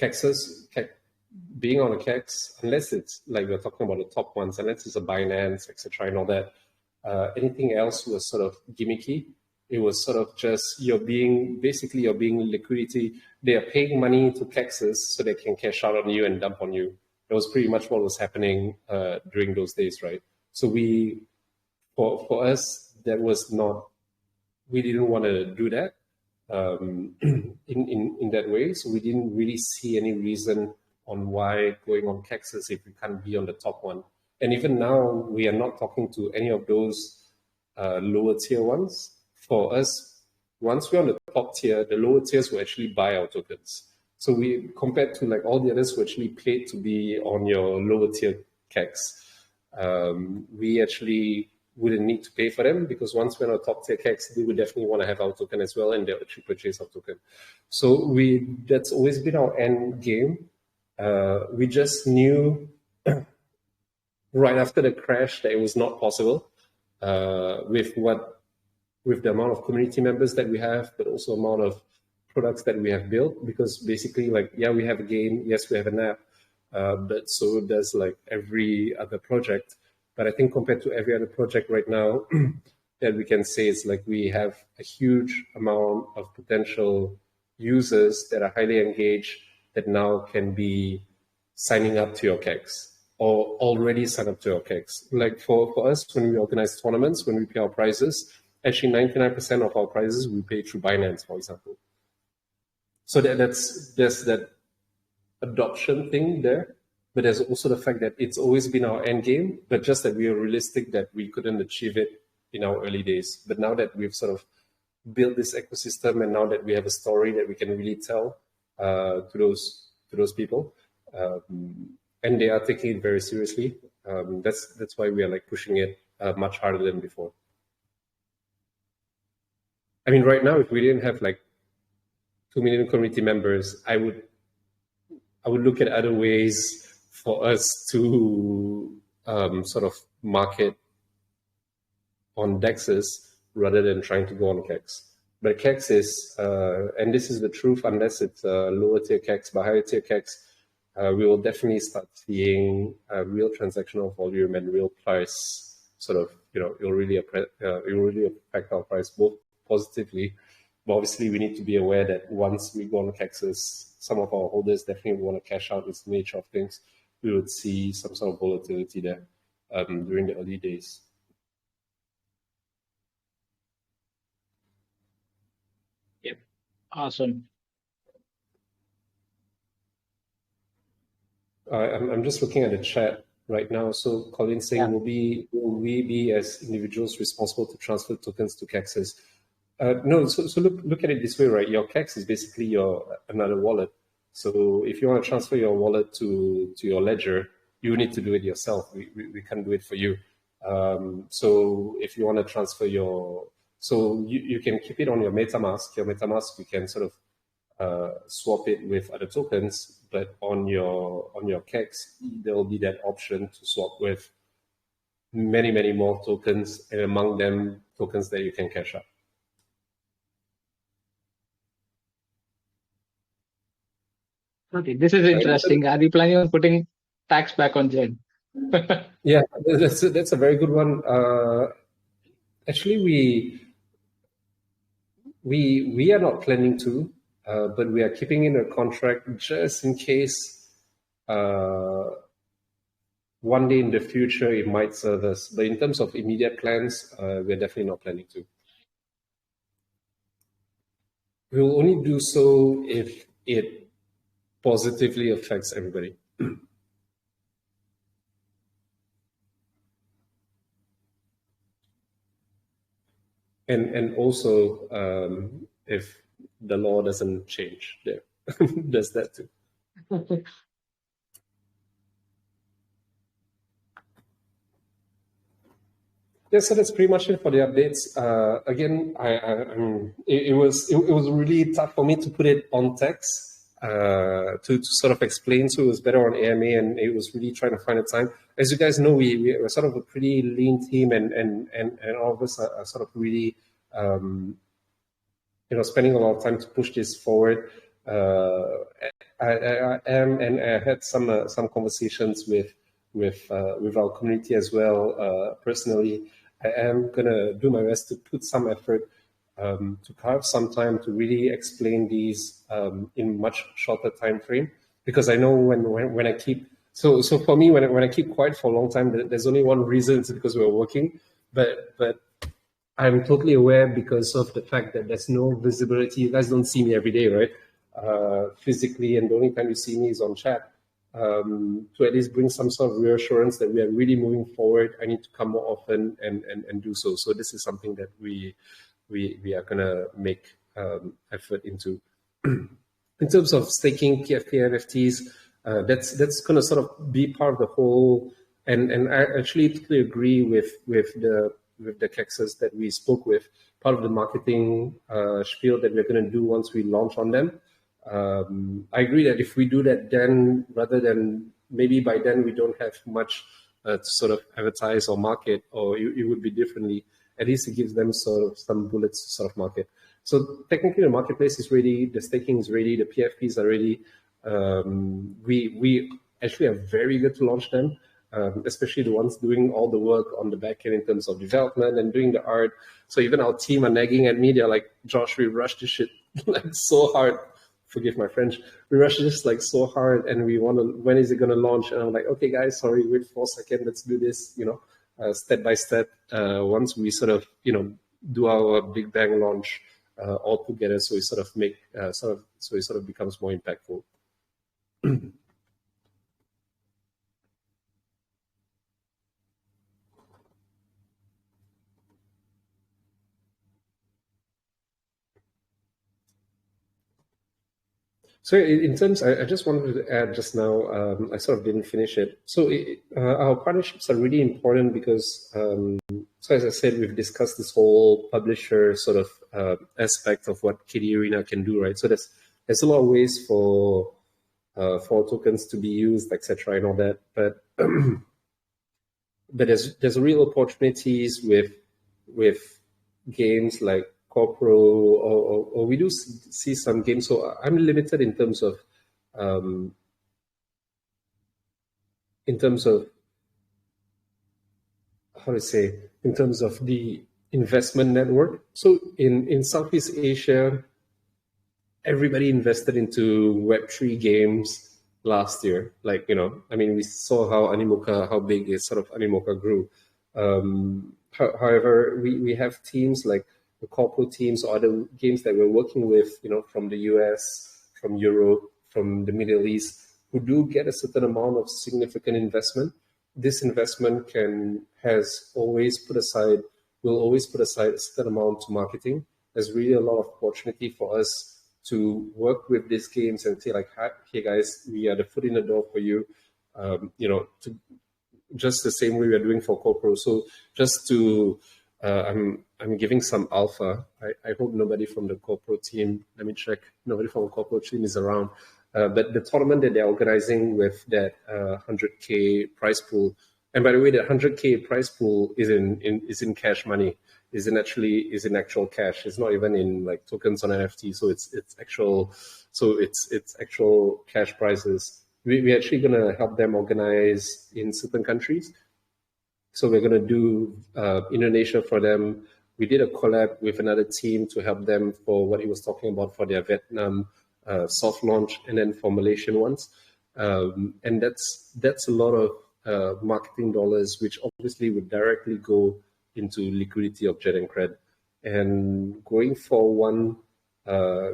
CEXs being on a CEX, unless it's like we're talking about the top ones, unless it's a Binance, etc., and all that, anything else was sort of gimmicky. It was sort of just you're being liquidity. They are paying money to CEXs so they can cash out on you and dump on you. That was pretty much what was happening during those days, right? So for us, that was not. We didn't want to do that in that way. So we didn't really see any reason on why going on CEXs if we can't be on the top one. And even now, we are not talking to any of those lower tier ones. For us, once we're on the top tier, the lower tiers will actually buy our tokens. So we, compared to like all the others who actually paid to be on your lower tier CEX, we actually wouldn't need to pay for them, because once we're on a top tier CEX, they would definitely want to have our token as well, and they'll actually purchase our token. So that's always been our end game. We just knew right after the crash that it was not possible with the amount of community members that we have, but also amount of products that we have built, because basically, like, yeah, we have a game, yes, we have an app, but so does like every other project. But I think compared to every other project right now, that we can say is like we have a huge amount of potential users that are highly engaged that now can be signing up to your CEX or already sign up to your CEX. Like for us, when we organize tournaments, when we pay our prizes, actually 99% of our prizes we pay through Binance, for example. So there's that adoption thing there, but there's also the fact that it's always been our end game, but just that we are realistic that we couldn't achieve it in our early days. But now that we've sort of built this ecosystem, and now that we have a story that we can really tell to those people, and they are taking it very seriously, that's why we are like pushing it much harder than before. I mean, right now, if we didn't have like 2 million community members, I would look at other ways for us to sort of market on DEXs rather than trying to go on CEX. But CEX is, and this is the truth, unless it's a lower tier CEX, but higher tier CEX, we will definitely start seeing real transactional volume and real price sort of, it will really affect our price both positively. But obviously, we need to be aware that once we go on CEXs, some of our holders definitely want to cash out. It's the nature of things. We would see some sort of volatility there during the early days. Yep. Awesome. I'm just looking at the chat right now. So Colin saying, will we be as individuals responsible to transfer tokens to CEXs? No, so look at it this way, right? Your CEX is basically another wallet. So if you want to transfer your wallet to your ledger, you need to do it yourself. We can't do it for you. So if you want to transfer so you can keep it on your MetaMask. Your MetaMask, you can sort of swap it with other tokens, but on your CEX, there will be that option to swap with many, many more tokens, and among them, tokens that you can cash out. Okay, this is interesting. Are you planning on putting tax back on JED? Yeah, that's a very good one. Actually, we are not planning to, but we are keeping in a contract just in case one day in the future it might serve us. But in terms of immediate plans, we're definitely not planning to. We will only do so if it positively affects everybody. And also if the law doesn't change there. Does that too. Yeah, so that's pretty much it for the updates. Again, it was really tough for me to put it on text to sort of explain. So it was better on AMA, and it was really trying to find a time. As you guys know, we're sort of a pretty lean team, and all of us are sort of really spending a lot of time to push this forward. I am, and I had some conversations with our community as well. Personally, I am gonna do my best to put some effort to carve some time to really explain these in much shorter time frame, because I know when I keep so for me when I keep quiet for a long time, there's only one reason. It's because we're working, but I'm totally aware because of the fact that there's no visibility. You guys don't see me every day, right? Physically, and the only time you see me is on chat. To at least bring some sort of reassurance that we are really moving forward. I need to come more often and do so. So this is something that we are gonna make effort into. In terms of staking PFP NFTs, that's gonna sort of be part of the whole. And I actually totally agree with the CEXs that we spoke with. Part of the marketing spiel that we're gonna do once we launch on them. I agree that if we do that, then rather than maybe by then we don't have much to sort of advertise or market, or it would be differently. At least it gives them sort of some bullets to sort of market. So technically the marketplace is ready, the staking is ready, the PFPs are ready. We actually are very good to launch them, especially the ones doing all the work on the back end in terms of development and doing the art. So even our team are nagging at me. They're like, Josh, we rushed this shit like so hard. Forgive my French. We rushed this like so hard, and we want to. When is it going to launch? And I'm like, okay, guys, sorry, wait for a second. Let's do this. Step by step. Once we sort of do our big bang launch all together, so we sort of make so it sort of becomes more impactful. So in terms, I just wanted to add just now, I sort of didn't finish it. So our partnerships are really important because, so as I said, we've discussed this whole publisher sort of aspect of what KD Arena can do, right? So there's a lot of ways for tokens to be used, etc., and all that. But there's real opportunities with games like Corpro, or we do see some games. So I'm limited in terms of how to say, in terms of the investment network. So in Southeast Asia, everybody invested into Web3 games last year. Like, I mean, we saw how big is sort of Animoca grew. However, we have teams like the corporate teams or other games that we're working with, from the US, from Europe, from the Middle East, who do get a certain amount of significant investment. This investment will always put aside a certain amount to marketing. There's really a lot of opportunity for us to work with these games and say like, hey guys, we are the foot in the door for you, to just the same way we are doing for Corpro. So just to, I'm giving some alpha. I hope nobody from the Corpro team, let me check, nobody from the Corpro team is around. But the tournament that they're organizing with that 100K prize pool, and by the way, the 100K prize pool is in cash money, is in actual cash. It's not even in like tokens on NFT. So it's actual cash prizes. We're actually gonna help them organize in certain countries. So we're gonna do Indonesia for them. We did a collab with another team to help them for what he was talking about for their Vietnam soft launch, and then for Malaysian ones. And that's a lot of marketing dollars, which obviously would directly go into liquidity of Jet and Cred. And going for one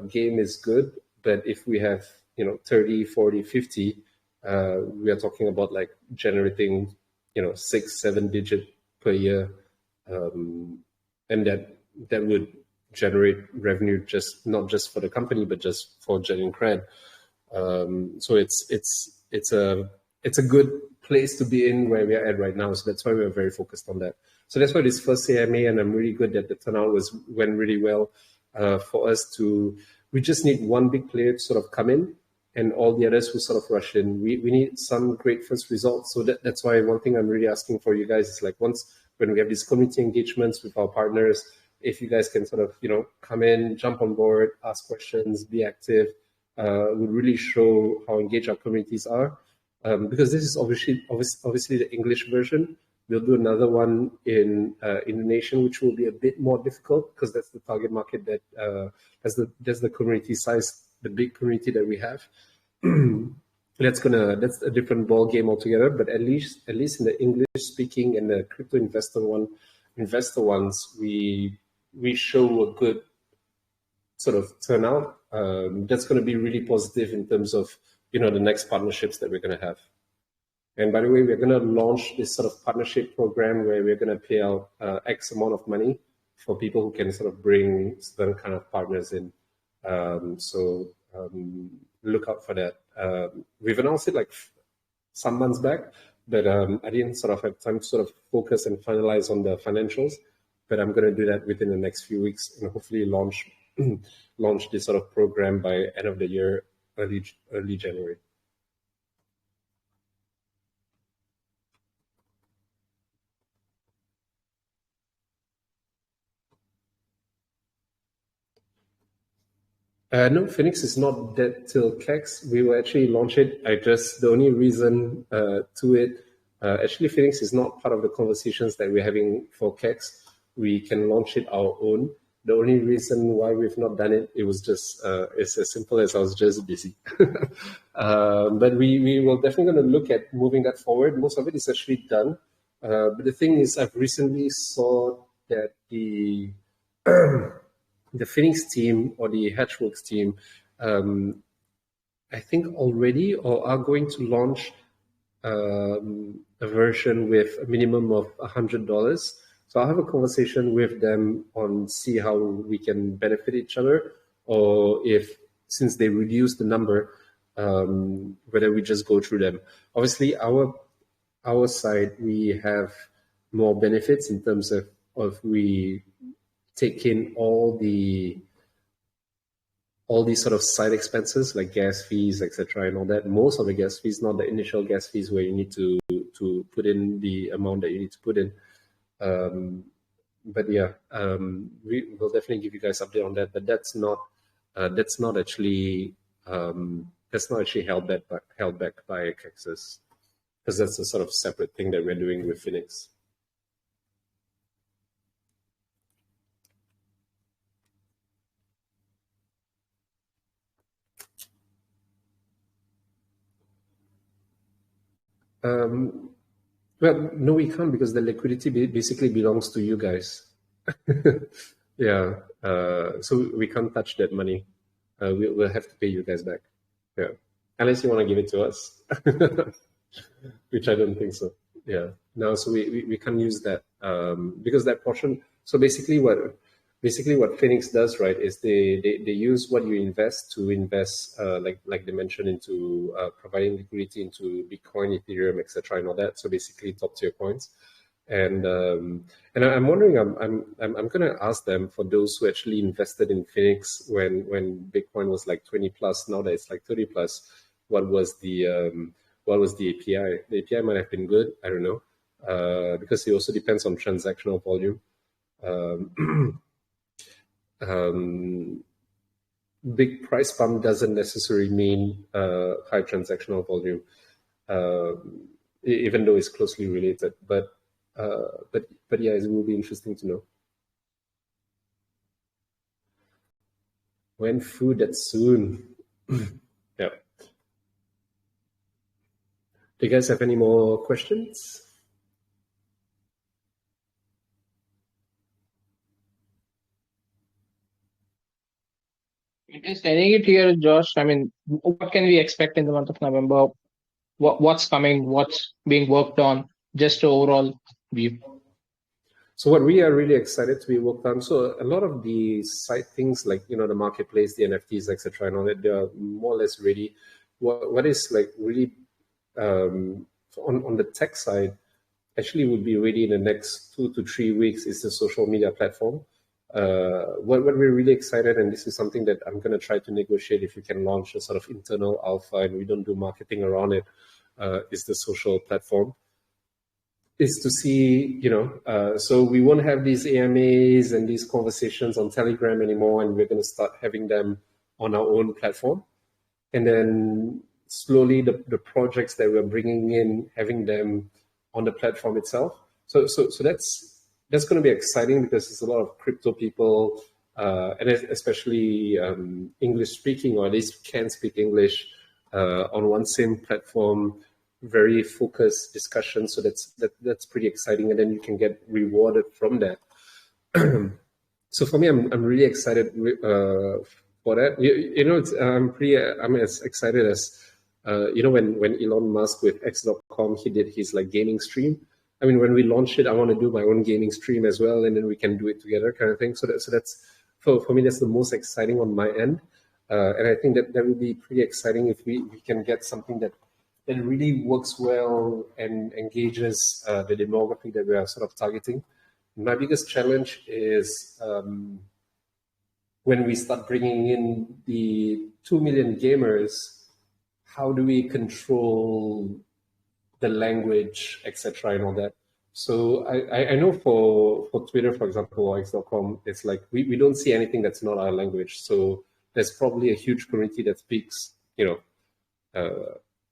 game is good, but if we have 30, 40, 50, we are talking about like generating 6-7 digit per year, and that would generate revenue not just for the company but just for Jet and Cred. So it's a good place to be in where we are at right now. So that's why we're very focused on that. So that's why this first AMA, and I'm really good that the turnout went really well for us to. We just need one big player to sort of come in, and all the others who sort of rush in. We need some great first results. So that's why one thing I'm really asking for you guys is like, when we have these community engagements with our partners, if you guys can sort of, come in, jump on board, ask questions, be active. would really show how engaged our communities are. Because this is obviously the English version. We'll do another one in Indonesian, which will be a bit more difficult because that's the target market that that's the community size, the big community that we have. That's a different ball game altogether. But at least in the English speaking and the crypto investor ones, we show a good sort of turnout. That's going to be really positive in terms of the next partnerships that we're going to have. And by the way, we're going to launch this sort of partnership program where we're going to pay out X amount of money for people who can sort of bring certain kind of partners in. So look out for that. We've announced it like some months back, but I didn't sort of have time to sort of focus and finalize on the financials. But I'm going to do that within the next few weeks and hopefully launch this sort of program by end of the year, early January. No, Phoenix is not dead till CEX. We will actually launch it. The only reason to it, actually Phoenix is not part of the conversations that we're having for CEX. We can launch it our own. The only reason why we've not done it, it was just, it's as simple as I was just busy. But we will definitely going to look at moving that forward. Most of it is actually done. But the thing is, I've recently saw that the Phoenix team or the Hatchworks team, I think already or are going to launch a version with a minimum of $100. So I'll have a conversation with them on see how we can benefit each other, or if since they reduce the number, whether we just go through them. Obviously, our side we have more benefits in terms of we take in all these sort of side expenses like gas fees, etc., and all that. Most of the gas fees, not the initial gas fees where you need to put in the amount that you need to put in. But yeah, we will definitely give you guys update on that. But that's not actually held back by CEX, because that's a sort of separate thing that we're doing with Phoenix. Well, no, we can't, because the liquidity basically belongs to you guys. Yeah, so we can't touch that money. We'll have to pay you guys back. Yeah, unless you want to give it to us, which I don't think so. Yeah, no, so we can't use that because that portion. So basically, what Phoenix does, right, is they use what you invest to invest, like they mentioned, into providing liquidity into Bitcoin, Ethereum, etc., and all that. So basically, top tier coins. And I'm wondering, I'm gonna ask them, for those who actually invested in Phoenix when Bitcoin was like 20 plus, now that it's like 30 plus, what was the API? The API might have been good. I don't know, because it also depends on transactional volume. Big price pump doesn't necessarily mean high transactional volume, even though it's closely related. But yeah, it will be interesting to know. When food, that's soon. Yeah. Do you guys have any more questions? Just ending it here, Josh. I mean, what can we expect in the month of November? What's coming? What's being worked on? Just overall view. So what we are really excited to be worked on. So a lot of the side things like the marketplace, the NFTs, etc., and all that, they are more or less ready. What is like really on the tech side actually would be ready in the next 2 to 3 weeks is the social media platform. What we're really excited, and this is something that I'm going to try to negotiate if we can launch a sort of internal alpha and we don't do marketing around it, is the social platform. Is to see, so we won't have these AMAs and these conversations on Telegram anymore, and we're going to start having them on our own platform. and then slowly the projects that we're bringing in, having them on the platform itself. So that's going to be exciting because there's a lot of crypto people, and especially English speaking, or at least can speak English, on one same platform, very focused discussion. So that's pretty exciting, and then you can get rewarded from that. So for me, I'm really excited for that. I'm as excited as when Elon Musk with X.com, he did his like gaming stream. I mean, when we launch it, I want to do my own gaming stream as well, and then we can do it together, kind of thing. So that's for me, that's the most exciting on my end, and I think that would be pretty exciting if we can get something that really works well and engages the demographic that we are sort of targeting. My biggest challenge is when we start bringing in the 2 million gamers, how do we control the language, etc., and all that? So I know for Twitter, for example, or X.com, it's like we don't see anything that's not our language. So there's probably a huge community that speaks,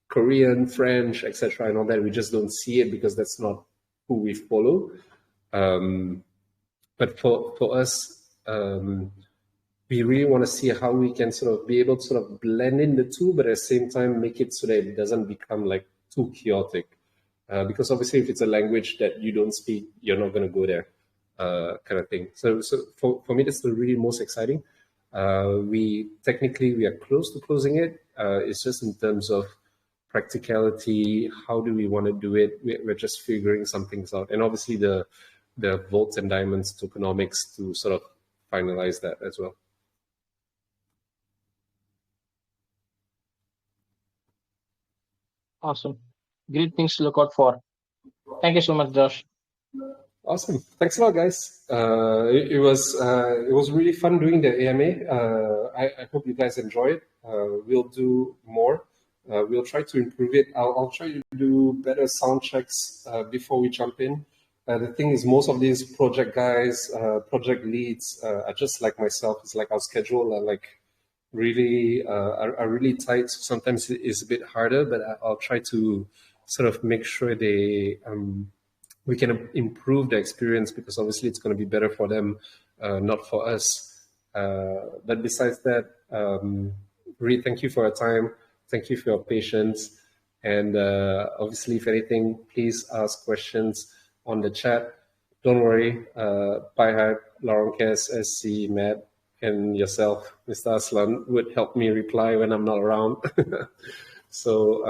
Korean, French, etc., and all that. We just don't see it because that's not who we follow. But for us, we really want to see how we can sort of be able to sort of blend in the two, but at the same time make it so that it doesn't become like too chaotic. Because obviously, if it's a language that you don't speak, you're not going to go there, kind of thing. So for me, that's the really most exciting. We are close to closing it. It's just in terms of practicality, how do we want to do it? We're just figuring some things out, and obviously the volts and diamonds tokenomics to sort of finalize that as well. Awesome. Great things to look out for. Thank you so much, Josh. Awesome. Thanks a lot, guys. It was really fun doing the AMA. I hope you guys enjoy it. We'll do more. We'll try to improve it. I'll try to do better sound checks before we jump in. The thing is, most of these project guys, project leads, are just like myself. It's like our schedule are like really are really tight. So sometimes it's a bit harder, but I'll try to sort of make sure we can improve the experience, because obviously it's going to be better for them, not for us. But besides that, really thank you for your time. Thank you for your patience. And obviously, if anything, please ask questions on the chat. Don't worry, Paihat, Lauren Kes, SC, Matt, and yourself, Mr. Aslan, would help me reply when I'm not around. So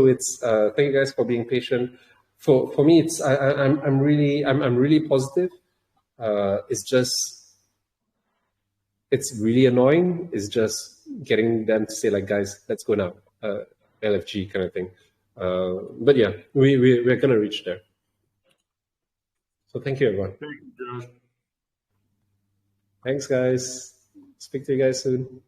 it's thank you guys for being patient. For me, it's I'm really positive. It's really annoying. It's just getting them to say like, guys, let's go now, LFG kind of thing. But yeah, we're gonna reach there. So thank you, everyone. Thank you, Josh. Thanks, guys. Speak to you guys soon.